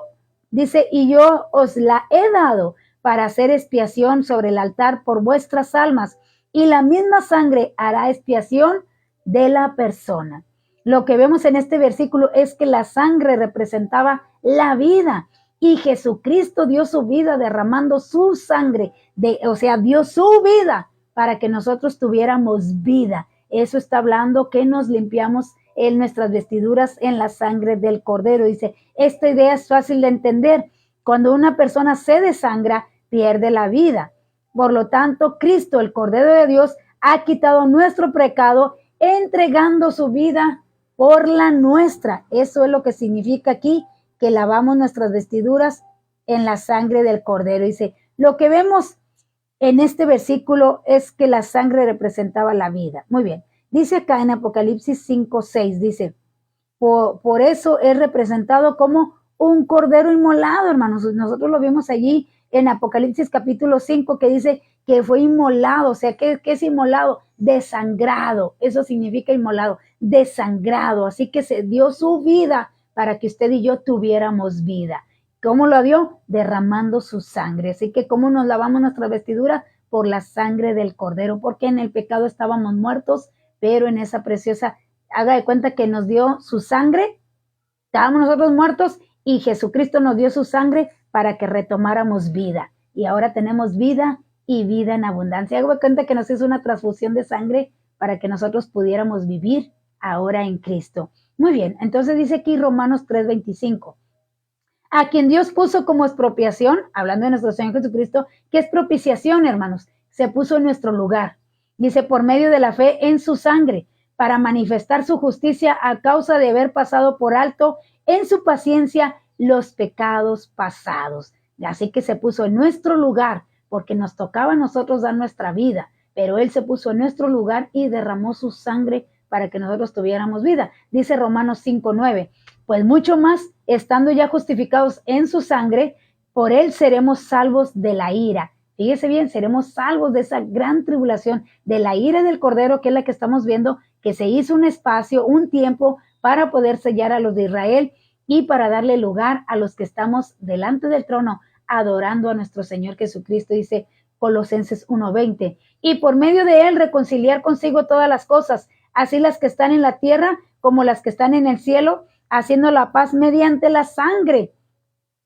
dice, y yo os la he dado para hacer expiación sobre el altar por vuestras almas. Y la misma sangre hará expiación de la persona. Lo que vemos en este versículo es que la sangre representaba la vida. Y Jesucristo dio su vida derramando su sangre, o sea, dio su vida para que nosotros tuviéramos vida. Eso está hablando que nos limpiamos en nuestras vestiduras en la sangre del cordero. Dice, esta idea es fácil de entender. Cuando una persona se desangra, pierde la vida. Por lo tanto, Cristo, el Cordero de Dios, ha quitado nuestro pecado, entregando su vida por la nuestra. Eso es lo que significa aquí, que lavamos nuestras vestiduras en la sangre del cordero. Dice, lo que vemos en este versículo es que la sangre representaba la vida. Muy bien. Dice acá en Apocalipsis 5:6, dice, por eso es representado como un cordero inmolado, hermanos. Nosotros lo vimos allí en Apocalipsis capítulo 5, que dice que fue inmolado. O sea, ¿qué es inmolado? Desangrado. Eso significa inmolado, desangrado. Así que se dio su vida para que usted y yo tuviéramos vida. ¿Cómo lo dio? Derramando su sangre. Así que ¿cómo nos lavamos nuestra vestidura? Por la sangre del cordero, porque en el pecado estábamos muertos, pero en esa preciosa, haga de cuenta que nos dio su sangre, estábamos nosotros muertos y Jesucristo nos dio su sangre para que retomáramos vida. Y ahora tenemos vida y vida en abundancia. Haga de cuenta que nos hizo una transfusión de sangre para que nosotros pudiéramos vivir ahora en Cristo. Muy bien, entonces dice aquí Romanos 3:25. A quien Dios puso como expropiación, hablando de nuestro Señor Jesucristo, que es propiciación, hermanos, se puso en nuestro lugar. Dice, por medio de la fe en su sangre, para manifestar su justicia a causa de haber pasado por alto en su paciencia los pecados pasados. Así que se puso en nuestro lugar, porque nos tocaba a nosotros dar nuestra vida, pero Él se puso en nuestro lugar y derramó su sangre para que nosotros tuviéramos vida. Dice Romanos 5:9, pues mucho más, estando ya justificados en su sangre, por Él seremos salvos de la ira. Fíjese bien, seremos salvos de esa gran tribulación, de la ira del Cordero, que es la que estamos viendo, que se hizo un espacio, un tiempo para poder sellar a los de Israel y para darle lugar a los que estamos delante del trono, adorando a nuestro Señor Jesucristo, dice Colosenses 1:20. Y por medio de Él reconciliar consigo todas las cosas, así las que están en la tierra como las que están en el cielo, haciendo la paz mediante la sangre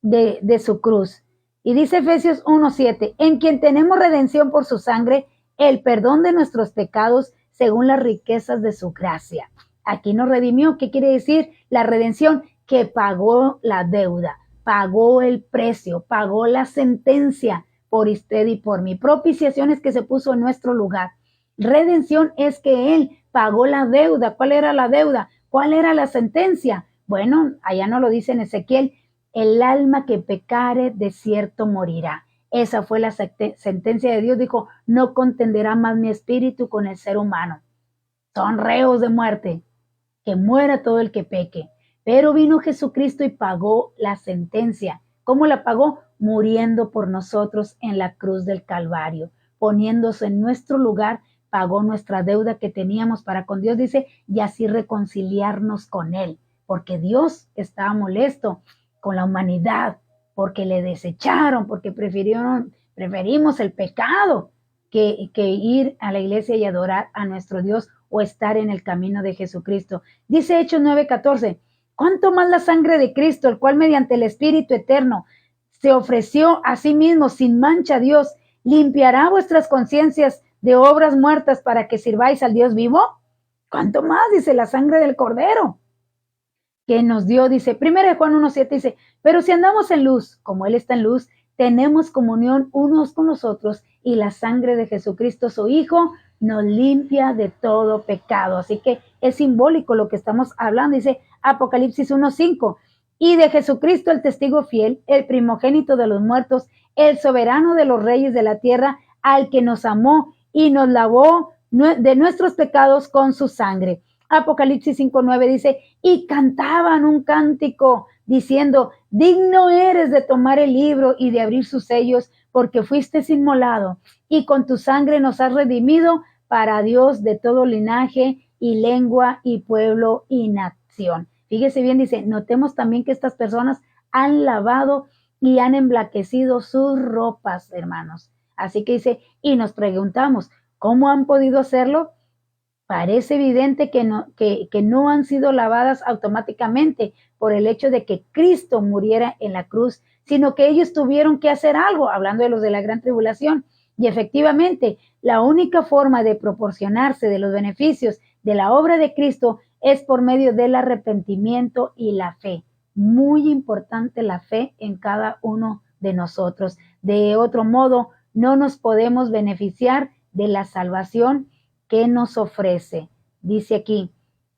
de su cruz. Y dice Efesios 1:7, en quien tenemos redención por su sangre, el perdón de nuestros pecados según las riquezas de su gracia. Aquí nos redimió. ¿Qué quiere decir la redención? Que pagó la deuda, pagó el precio, pagó la sentencia por usted y por mí. Propiciación es que se puso en nuestro lugar. Redención es que Él pagó la deuda. ¿Cuál era la deuda? ¿Cuál era la sentencia? Bueno, allá no lo dice en Ezequiel, el alma que pecare de cierto morirá. Esa fue la sentencia de Dios. Dijo, no contenderá más mi espíritu con el ser humano. Son reos de muerte. Que muera todo el que peque. Pero vino Jesucristo y pagó la sentencia. ¿Cómo la pagó? Muriendo por nosotros en la cruz del Calvario. Poniéndose en nuestro lugar, pagó nuestra deuda que teníamos para con Dios, dice, y así reconciliarnos con Él. Porque Dios estaba molesto con la humanidad, porque le desecharon, porque preferimos el pecado que ir a la iglesia y adorar a nuestro Dios o estar en el camino de Jesucristo. Dice Hechos 9:14, ¿cuánto más la sangre de Cristo, el cual mediante el Espíritu eterno se ofreció a sí mismo sin mancha a Dios, limpiará vuestras conciencias de obras muertas para que sirváis al Dios vivo? ¿Cuánto más? Dice la sangre del Cordero que nos dio, dice, 1 Juan 1:7 dice, pero si andamos en luz, como Él está en luz, tenemos comunión unos con los otros y la sangre de Jesucristo, su Hijo, nos limpia de todo pecado. Así que es simbólico lo que estamos hablando. Dice Apocalipsis 1:5, y de Jesucristo el testigo fiel, el primogénito de los muertos, el soberano de los reyes de la tierra, al que nos amó y nos lavó de nuestros pecados con su sangre. Apocalipsis 5:9 dice, y cantaban un cántico diciendo, digno eres de tomar el libro y de abrir sus sellos, porque fuiste inmolado y con tu sangre nos has redimido para Dios de todo linaje y lengua y pueblo y nación. Fíjese bien, dice, notemos también que estas personas han lavado y han emblanquecido sus ropas, hermanos. Así que dice, y nos preguntamos, ¿cómo han podido hacerlo? Parece evidente que no han sido lavadas automáticamente por el hecho de que Cristo muriera en la cruz, sino que ellos tuvieron que hacer algo, hablando de los de la gran tribulación. Y efectivamente, la única forma de proporcionarse de los beneficios de la obra de Cristo es por medio del arrepentimiento y la fe. Muy importante la fe en cada uno de nosotros. De otro modo, no nos podemos beneficiar de la salvación que nos ofrece. Dice aquí,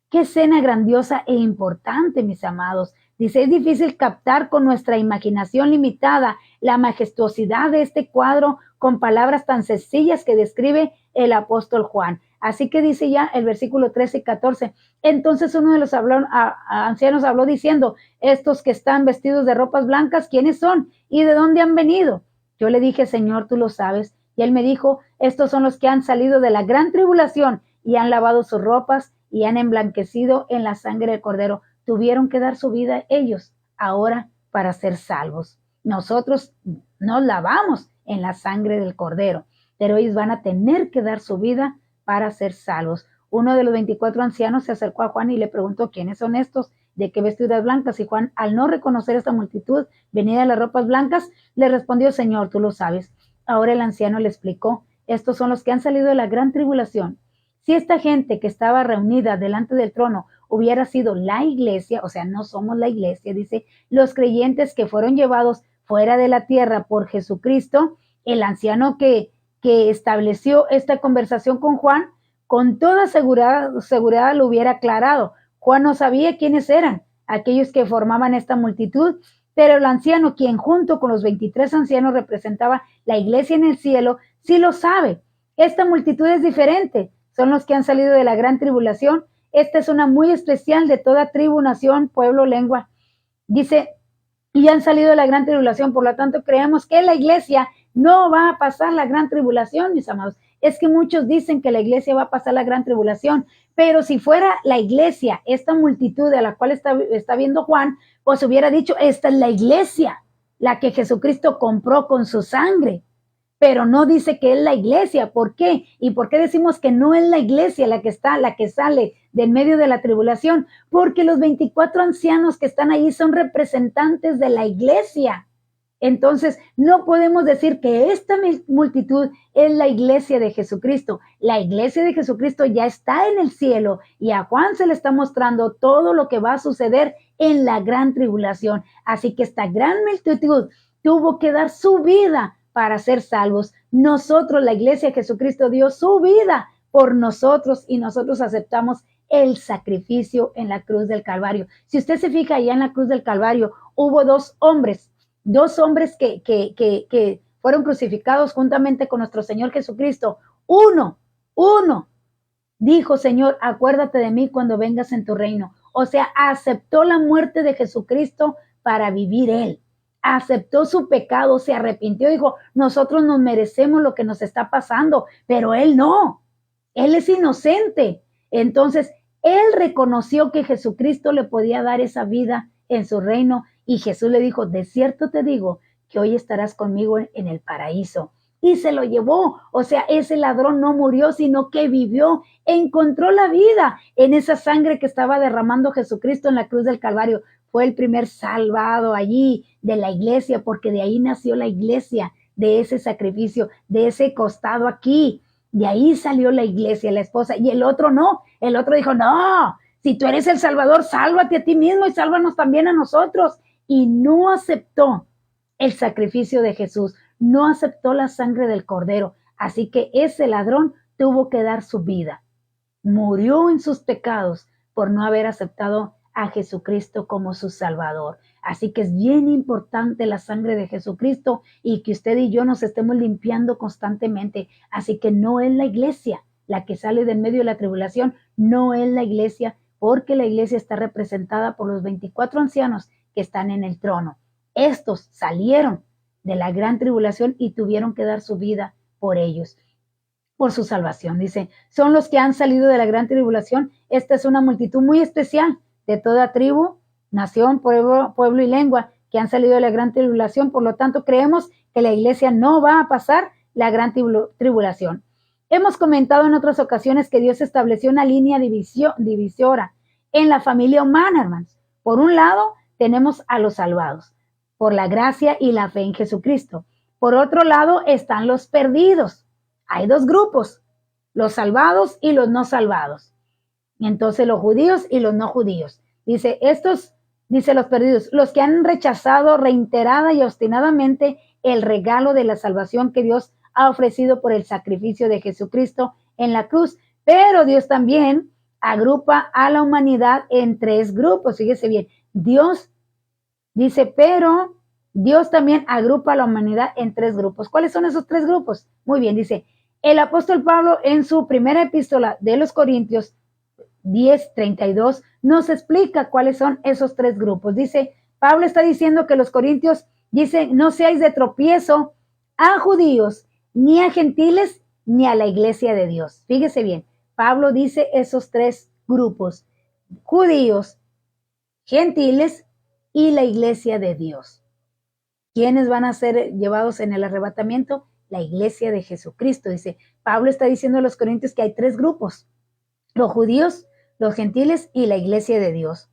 qué escena grandiosa e importante, mis amados. Dice, es difícil captar con nuestra imaginación limitada la majestuosidad de este cuadro con palabras tan sencillas que describe el apóstol Juan. Así que dice ya el versículo 13 y 14. Entonces uno de los ancianos habló diciendo, estos que están vestidos de ropas blancas, ¿quiénes son? ¿Y de dónde han venido? Yo le dije, Señor, tú lo sabes. Y él me dijo, estos son los que han salido de la gran tribulación y han lavado sus ropas y han emblanquecido en la sangre del Cordero. Tuvieron que dar su vida ellos ahora para ser salvos. Nosotros nos lavamos en la sangre del Cordero, pero ellos van a tener que dar su vida para ser salvos. Uno de los 24 ancianos se acercó a Juan y le preguntó, ¿quiénes son estos? ¿De qué vestiduras blancas? Y Juan, al no reconocer esta multitud venida de las ropas blancas, le respondió, Señor, tú lo sabes. Ahora el anciano le explicó, estos son los que han salido de la gran tribulación. Si esta gente que estaba reunida delante del trono hubiera sido la iglesia, o sea, no somos la iglesia, dice, los creyentes que fueron llevados fuera de la tierra por Jesucristo, el anciano que estableció esta conversación con Juan, con toda seguridad lo hubiera aclarado. Juan no sabía quiénes eran aquellos que formaban esta multitud, pero el anciano, quien junto con los 23 ancianos representaba la iglesia en el cielo, sí lo sabe. Esta multitud es diferente. Son los que han salido de la gran tribulación. Esta es una muy especial de toda tribu, nación, pueblo, lengua. Dice, y han salido de la gran tribulación. Por lo tanto, creemos que la iglesia no va a pasar la gran tribulación, mis amados. Es que muchos dicen que la iglesia va a pasar la gran tribulación, pero si fuera la iglesia, esta multitud de la cual está viendo Juan, pues hubiera dicho, esta es la iglesia, la que Jesucristo compró con su sangre, pero no dice que es la iglesia. ¿Por qué? ¿Y por qué decimos que no es la iglesia la que sale del medio de la tribulación? Porque los 24 ancianos que están ahí son representantes de la iglesia. Entonces, no podemos decir que esta multitud es la iglesia de Jesucristo. La iglesia de Jesucristo ya está en el cielo y a Juan se le está mostrando todo lo que va a suceder en la gran tribulación. Así que esta gran multitud tuvo que dar su vida para ser salvos. Nosotros, la iglesia de Jesucristo, dio su vida por nosotros y nosotros aceptamos el sacrificio en la cruz del Calvario. Si usted se fija, allá en la cruz del Calvario hubo dos hombres que fueron crucificados juntamente con nuestro Señor Jesucristo. Uno dijo, Señor, acuérdate de mí cuando vengas en tu reino. O sea, aceptó la muerte de Jesucristo para vivir Él. Aceptó su pecado, se arrepintió, dijo, nosotros nos merecemos lo que nos está pasando, pero Él no. Él es inocente. Entonces, Él reconoció que Jesucristo le podía dar esa vida en su reino. Y Jesús le dijo, de cierto te digo que hoy estarás conmigo en el paraíso. Y se lo llevó. O sea, ese ladrón no murió, sino que vivió, encontró la vida en esa sangre que estaba derramando Jesucristo en la cruz del Calvario. Fue el primer salvado allí de la iglesia, porque de ahí nació la iglesia, de ese sacrificio, de ese costado aquí. De ahí salió la iglesia, la esposa. Y el otro no. El otro dijo, no, si tú eres el Salvador, sálvate a ti mismo y sálvanos también a nosotros. Y no aceptó el sacrificio de Jesús, no aceptó la sangre del Cordero. Así que ese ladrón tuvo que dar su vida. Murió en sus pecados por no haber aceptado a Jesucristo como su Salvador. Así que es bien importante la sangre de Jesucristo y que usted y yo nos estemos limpiando constantemente. Así que no es la iglesia la que sale del medio de la tribulación, no es la iglesia, porque la iglesia está representada por los 24 ancianos que están en el trono. Estos salieron de la gran tribulación y tuvieron que dar su vida por ellos, por su salvación. Dice, son los que han salido de la gran tribulación. Esta es una multitud muy especial de toda tribu, nación, pueblo y lengua que han salido de la gran tribulación. Por lo tanto, creemos que la iglesia no va a pasar la gran tribulación. Hemos comentado en otras ocasiones que Dios estableció una línea divisora en la familia humana, hermanos. Por un lado, tenemos a los salvados por la gracia y la fe en Jesucristo. Por otro lado, están los perdidos. Hay dos grupos, los salvados y los no salvados. Y entonces los judíos y los no judíos. Dice los perdidos, los que han rechazado reiterada y obstinadamente el regalo de la salvación que Dios ha ofrecido por el sacrificio de Jesucristo en la cruz. Pero Dios también agrupa a la humanidad en tres grupos. Fíjese bien, Dios también agrupa a la humanidad en tres grupos. ¿Cuáles son esos tres grupos? Muy bien, dice el apóstol Pablo en su primera epístola de los Corintios 10:32 nos explica cuáles son esos tres grupos. Dice, Pablo está diciendo que los corintios dicen, no seáis de tropiezo a judíos, ni a gentiles, ni a la iglesia de Dios. Fíjese bien, Pablo dice esos tres grupos, judíos, gentiles y la iglesia de Dios. ¿Quiénes van a ser llevados en el arrebatamiento? La iglesia de Jesucristo. Dice, Pablo está diciendo a los corintios que hay tres grupos, los judíos, los gentiles y la iglesia de Dios.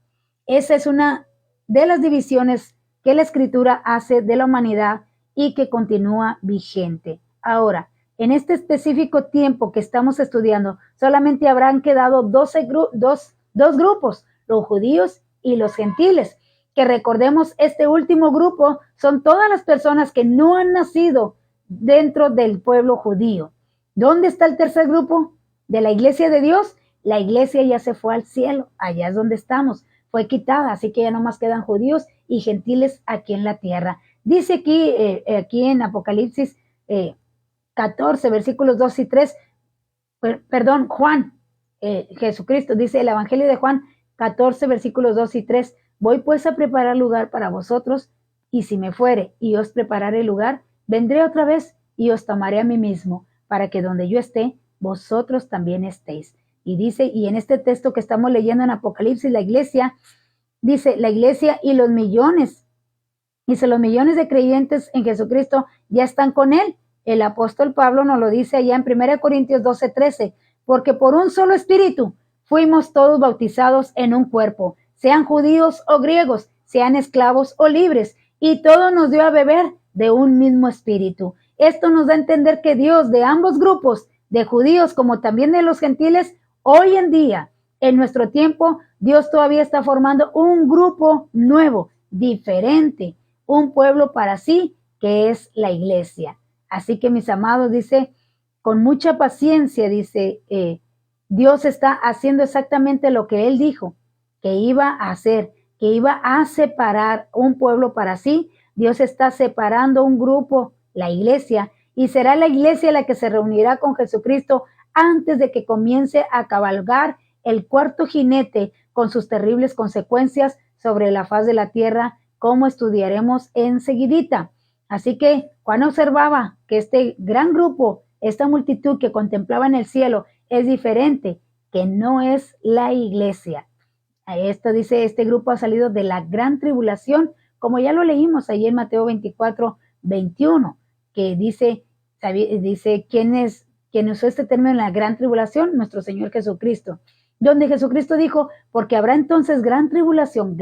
Esa es una de las divisiones que la Escritura hace de la humanidad y que continúa vigente. Ahora, en este específico tiempo que estamos estudiando, solamente habrán quedado dos grupos, los judíos y los gentiles. Que recordemos, este último grupo son todas las personas que no han nacido dentro del pueblo judío. ¿Dónde está el tercer grupo? De la iglesia de Dios. La iglesia ya se fue al cielo, allá es donde estamos, fue quitada, así que ya no más quedan judíos y gentiles aquí en la tierra. Dice aquí en Apocalipsis 14, versículos 2 y 3, Juan, Jesucristo, dice el Evangelio de Juan 14, versículos 2 y 3, voy pues a preparar lugar para vosotros, y si me fuere y os prepararé lugar, vendré otra vez y os tomaré a mí mismo, para que donde yo esté, vosotros también estéis. Y dice, y en este texto que estamos leyendo en Apocalipsis, la iglesia, dice, la iglesia y los millones, dice, los millones de creyentes en Jesucristo ya están con él. El apóstol Pablo nos lo dice allá en 1 Corintios 12:13, porque por un solo espíritu fuimos todos bautizados en un cuerpo, sean judíos o griegos, sean esclavos o libres, y todo nos dio a beber de un mismo espíritu. Esto nos da a entender que Dios de ambos grupos, de judíos como también de los gentiles, hoy en día, en nuestro tiempo, Dios todavía está formando un grupo nuevo, diferente, un pueblo para sí, que es la iglesia. Así que mis amados, dice, con mucha paciencia, dice, Dios está haciendo exactamente lo que Él dijo que iba a hacer, que iba a separar un pueblo para sí. Dios está separando un grupo, la iglesia, y será la iglesia la que se reunirá con Jesucristo antes de que comience a cabalgar el cuarto jinete con sus terribles consecuencias sobre la faz de la tierra, como estudiaremos enseguidita. Así que Juan observaba que este gran grupo, esta multitud que contemplaba en el cielo, es diferente, que no es la iglesia. Esto dice, este grupo ha salido de la gran tribulación, como ya lo leímos ahí en Mateo 24:21, que dice ¿quién usó este término en la gran tribulación? Nuestro Señor Jesucristo. Donde Jesucristo dijo, porque habrá entonces gran tribulación,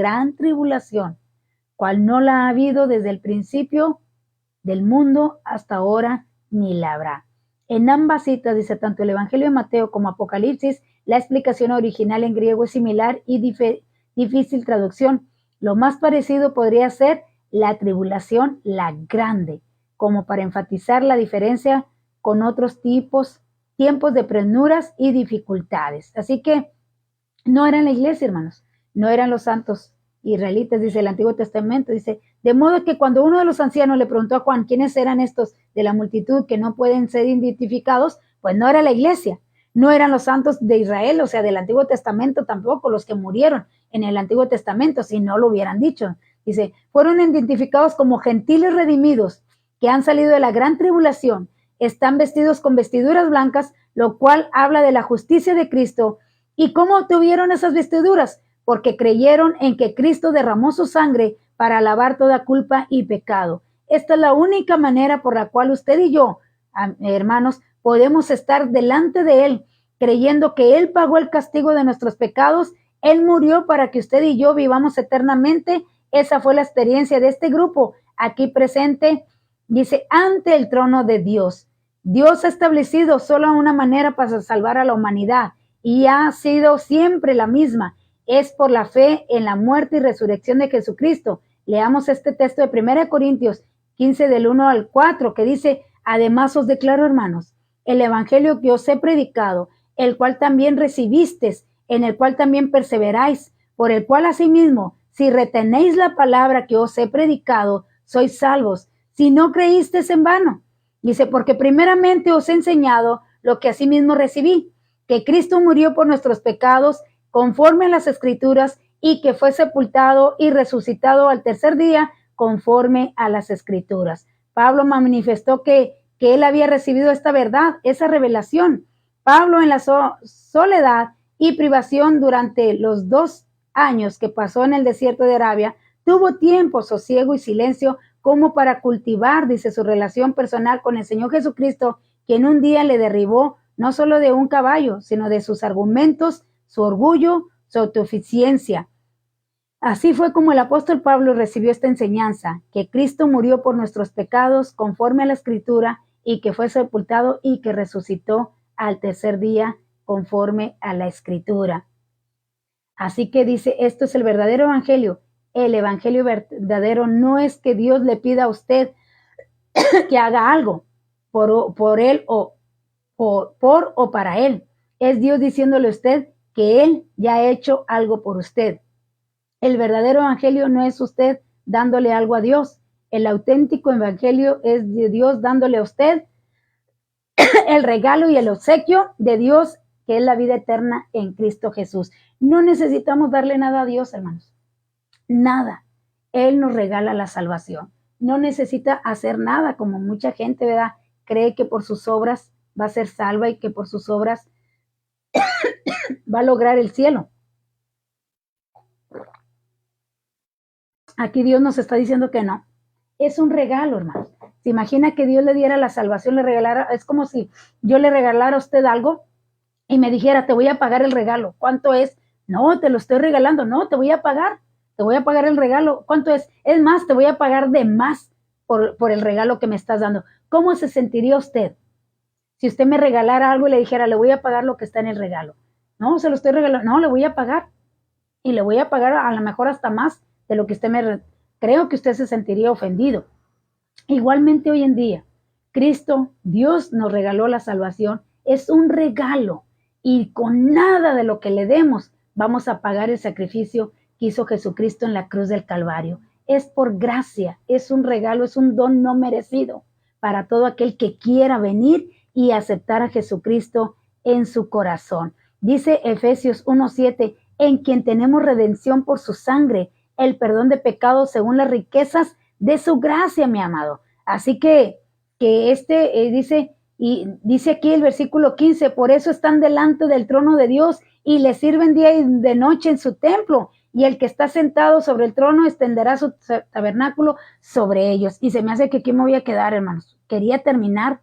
cual no la ha habido desde el principio del mundo hasta ahora, ni la habrá. En ambas citas dice tanto el Evangelio de Mateo como Apocalipsis, la explicación original en griego es similar y difícil traducción. Lo más parecido podría ser la tribulación, la grande, como para enfatizar la diferencia con otros tiempos de prenuras y dificultades. Así que no era en la iglesia, hermanos. no eran los santos israelitas, dice el Antiguo Testamento, dice, de modo que cuando uno de los ancianos le preguntó a Juan quiénes eran estos de la multitud que no pueden ser identificados, pues no era la iglesia, no eran los santos de Israel, o sea, del Antiguo Testamento tampoco, los que murieron en el Antiguo Testamento, si no lo hubieran dicho. Dice, fueron identificados como gentiles redimidos que han salido de la gran tribulación, están vestidos con vestiduras blancas, lo cual habla de la justicia de Cristo. ¿Y cómo tuvieron esas vestiduras? Porque creyeron en que Cristo derramó su sangre para lavar toda culpa y pecado. Esta es la única manera por la cual usted y yo, hermanos, podemos estar delante de Él, creyendo que Él pagó el castigo de nuestros pecados. Él murió para que usted y yo vivamos eternamente. Esa fue la experiencia de este grupo aquí presente. Dice, ante el trono de Dios. Dios ha establecido solo una manera para salvar a la humanidad y ha sido siempre la misma. Es por la fe en la muerte y resurrección de Jesucristo. Leamos este texto de 1 Corintios 15 del 1 al 4 que dice, además os declaro, hermanos, el evangelio que os he predicado, el cual también recibisteis, en el cual también perseveráis, por el cual asimismo, si retenéis la palabra que os he predicado, sois salvos, si no creísteis en vano. Dice, porque primeramente os he enseñado lo que asimismo recibí, que Cristo murió por nuestros pecados, conforme a las Escrituras, y que fue sepultado y resucitado al tercer día, conforme a las Escrituras. Pablo manifestó que él había recibido esta verdad, esa revelación. Pablo en la soledad y privación durante los 2 años que pasó en el desierto de Arabia, tuvo tiempo, sosiego y silencio como para cultivar, dice, su relación personal con el Señor Jesucristo, quien un día le derribó no solo de un caballo, sino de sus argumentos, su orgullo, su autosuficiencia. Así fue como el apóstol Pablo recibió esta enseñanza, que Cristo murió por nuestros pecados conforme a la Escritura y que fue sepultado y que resucitó al tercer día conforme a la Escritura. Así que dice, esto es el verdadero evangelio. El evangelio verdadero no es que Dios le pida a usted que haga algo por él o por o para él. Es Dios diciéndole a usted que él ya ha hecho algo por usted. El verdadero evangelio no es usted dándole algo a Dios. El auténtico evangelio es de Dios dándole a usted el regalo y el obsequio de Dios, que es la vida eterna en Cristo Jesús. No necesitamos darle nada a Dios, hermanos. Nada. Él nos regala la salvación. No necesita hacer nada, como mucha gente, ¿verdad? Cree que por sus obras va a ser salva y que por sus obras va a lograr el cielo. Aquí Dios nos está diciendo que no. Es un regalo, hermanos. ¿Se imagina que Dios le diera la salvación, le regalara? Es como si yo le regalara a usted algo y me dijera, te voy a pagar el regalo. ¿Cuánto es? No, te lo estoy regalando. No, te voy a pagar el regalo. ¿Cuánto es? Es más, te voy a pagar de más por el regalo que me estás dando. ¿Cómo se sentiría usted si usted me regalara algo y le dijera, le voy a pagar lo que está en el regalo? No, se lo estoy regalando. No, le voy a pagar. Y le voy a pagar a lo mejor hasta más de lo que usted me... Creo que usted se sentiría ofendido. Igualmente hoy en día, Cristo, Dios nos regaló la salvación. Es un regalo. Y con nada de lo que le demos, vamos a pagar el sacrificio que hizo Jesucristo en la cruz del Calvario. Es por gracia, es un regalo, es un don no merecido para todo aquel que quiera venir y aceptar a Jesucristo en su corazón. Dice Efesios 1:7, en quien tenemos redención por su sangre, el perdón de pecados según las riquezas de su gracia, mi amado. Así que dice, y dice aquí el versículo 15, por eso están delante del trono de Dios y le sirven día y de noche en su templo. Y el que está sentado sobre el trono extenderá su tabernáculo sobre ellos. Y se me hace que aquí me voy a quedar, hermanos. Quería terminar,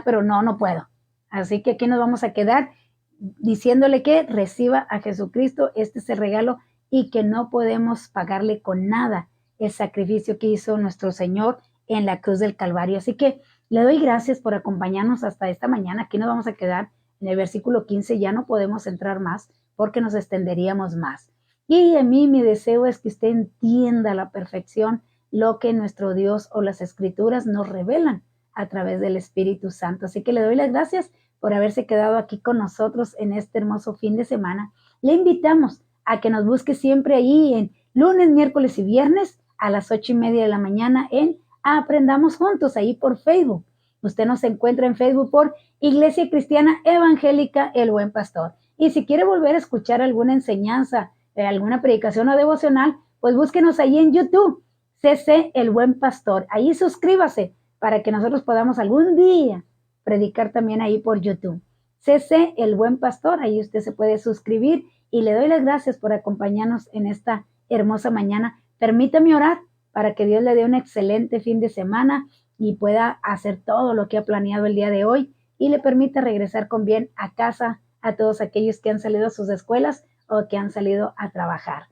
pero no puedo. Así que aquí nos vamos a quedar diciéndole que reciba a Jesucristo. Este es el regalo y que no podemos pagarle con nada el sacrificio que hizo nuestro Señor en la cruz del Calvario. Así que le doy gracias por acompañarnos hasta esta mañana. Aquí nos vamos a quedar en el versículo 15. Ya no podemos entrar más porque nos extenderíamos más. Y a mí mi deseo es que usted entienda a la perfección lo que nuestro Dios o las Escrituras nos revelan a través del Espíritu Santo. Así que le doy las gracias por haberse quedado aquí con nosotros en este hermoso fin de semana. Le invitamos a que nos busque siempre ahí en lunes, miércoles y viernes a las 8:30 de la mañana en Aprendamos Juntos, ahí por Facebook. Usted nos encuentra en Facebook por Iglesia Cristiana Evangélica El Buen Pastor. Y si quiere volver a escuchar alguna enseñanza, alguna predicación o devocional, pues búsquenos ahí en YouTube, CC El Buen Pastor. Ahí suscríbase para que nosotros podamos algún día predicar también ahí por YouTube. CC El Buen Pastor, ahí usted se puede suscribir y le doy las gracias por acompañarnos en esta hermosa mañana. Permítame orar para que Dios le dé un excelente fin de semana y pueda hacer todo lo que ha planeado el día de hoy y le permita regresar con bien a casa a todos aquellos que han salido a sus escuelas o que han salido a trabajar.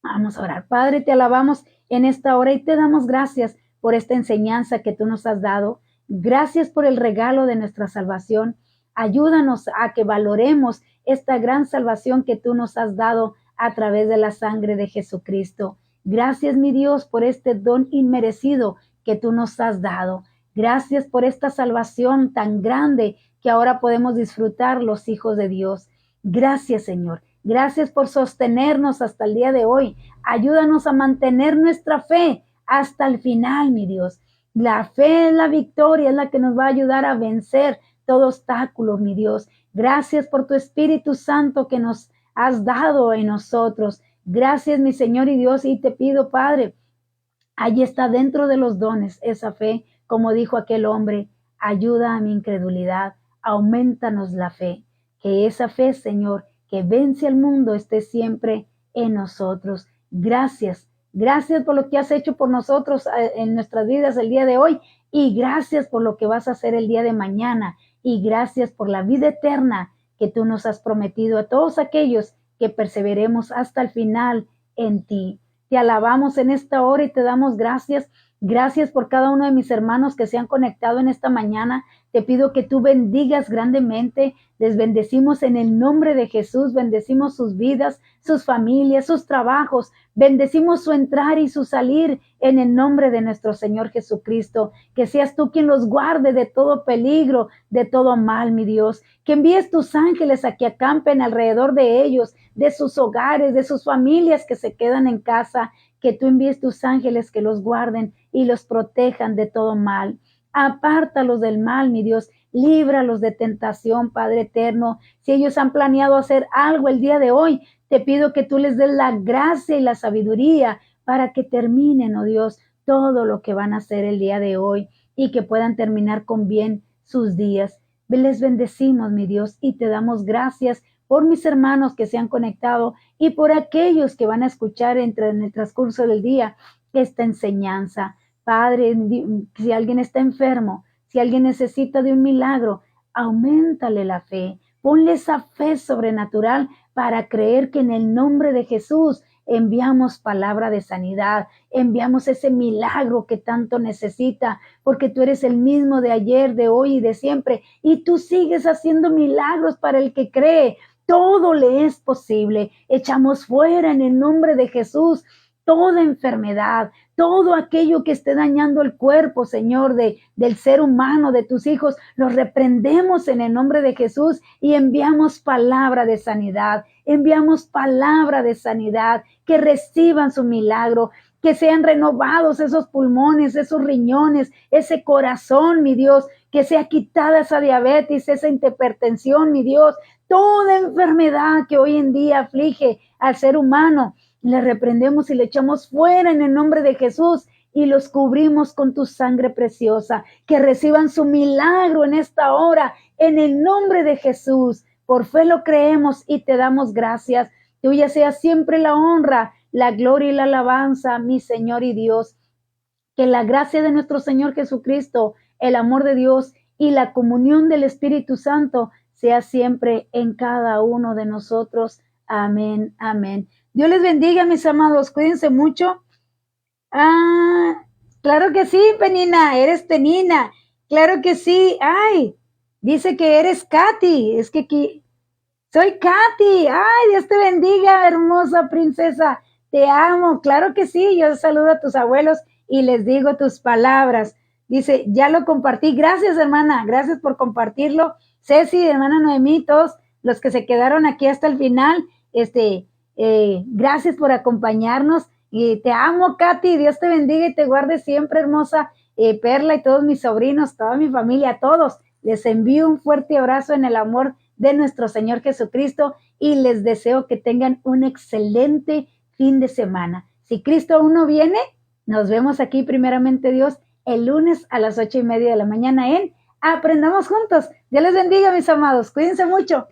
Vamos a orar. Padre, te alabamos en esta hora y te damos gracias por esta enseñanza que tú nos has dado. Gracias por el regalo de nuestra salvación. Ayúdanos a que valoremos esta gran salvación que tú nos has dado a través de la sangre de Jesucristo. Gracias, mi Dios, por este don inmerecido que tú nos has dado. Gracias por esta salvación tan grande que ahora podemos disfrutar los hijos de Dios. Gracias, Señor. Gracias por sostenernos hasta el día de hoy. Ayúdanos a mantener nuestra fe hasta el final, mi Dios. La fe es la victoria, es la que nos va a ayudar a vencer todo obstáculo, mi Dios. Gracias por tu Espíritu Santo que nos has dado en nosotros. Gracias, mi Señor y Dios, y te pido, Padre, allí está dentro de los dones esa fe, como dijo aquel hombre, ayuda a mi incredulidad, aumentanos la fe. Que esa fe, Señor, que vence al mundo, esté siempre en nosotros. Gracias, gracias por lo que has hecho por nosotros en nuestras vidas el día de hoy y gracias por lo que vas a hacer el día de mañana y gracias por la vida eterna que tú nos has prometido a todos aquellos que perseveremos hasta el final en ti. Te alabamos en esta hora y te damos gracias. Gracias por cada uno de mis hermanos que se han conectado en esta mañana. Te pido que tú bendigas grandemente. Les bendecimos en el nombre de Jesús. Bendecimos sus vidas, sus familias, sus trabajos. Bendecimos su entrar y su salir en el nombre de nuestro Señor Jesucristo. Que seas tú quien los guarde de todo peligro, de todo mal, mi Dios. Que envíes tus ángeles a que acampen alrededor de ellos, de sus hogares, de sus familias que se quedan en casa. Que tú envíes tus ángeles que los guarden y los protejan de todo mal. Apártalos del mal, mi Dios. Líbralos de tentación, Padre eterno. Si ellos han planeado hacer algo el día de hoy, te pido que tú les des la gracia y la sabiduría para que terminen, oh Dios, todo lo que van a hacer el día de hoy y que puedan terminar con bien sus días. Les bendecimos, mi Dios, y te damos gracias por mis hermanos que se han conectado y por aquellos que van a escuchar en el transcurso del día esta enseñanza. Padre, si alguien está enfermo, si alguien necesita de un milagro, auméntale la fe. Ponle esa fe sobrenatural para creer que en el nombre de Jesús enviamos palabra de sanidad, enviamos ese milagro que tanto necesita, porque tú eres el mismo de ayer, de hoy y de siempre, y tú sigues haciendo milagros para el que cree. Todo le es posible. Echamos fuera en el nombre de Jesús toda enfermedad, todo aquello que esté dañando el cuerpo, Señor, del ser humano, de tus hijos, los reprendemos en el nombre de Jesús y enviamos palabra de sanidad, enviamos palabra de sanidad, que reciban su milagro, que sean renovados esos pulmones, esos riñones, ese corazón, mi Dios, que sea quitada esa diabetes, esa hipertensión, mi Dios, toda enfermedad que hoy en día aflige al ser humano. Le reprendemos y le echamos fuera en el nombre de Jesús y los cubrimos con tu sangre preciosa. Que reciban su milagro en esta hora, en el nombre de Jesús. Por fe lo creemos y te damos gracias. Tuya sea siempre la honra, la gloria y la alabanza, mi Señor y Dios. Que la gracia de nuestro Señor Jesucristo, el amor de Dios y la comunión del Espíritu Santo sea siempre en cada uno de nosotros. Amén, amén. Dios les bendiga, mis amados. Cuídense mucho. Claro que sí, Penina. Eres Penina. Claro que sí. Ay, dice que eres Katy. Es que aquí soy Katy. Ay, Dios te bendiga, hermosa princesa. Te amo. Claro que sí. Yo saludo a tus abuelos y les digo tus palabras. Dice, ya lo compartí. Gracias, hermana. Gracias por compartirlo. Ceci, hermana Noemí, todos los que se quedaron aquí hasta el final, Gracias por acompañarnos. Y te amo, Katy. Dios te bendiga y te guarde siempre, hermosa Perla y todos mis sobrinos, toda mi familia, a todos. Les envío un fuerte abrazo en el amor de nuestro Señor Jesucristo y les deseo que tengan un excelente fin de semana. Si Cristo aún no viene, nos vemos aquí primeramente Dios el lunes a las 8:30 de la mañana en Aprendamos Juntos. Dios les bendiga, mis amados. Cuídense mucho.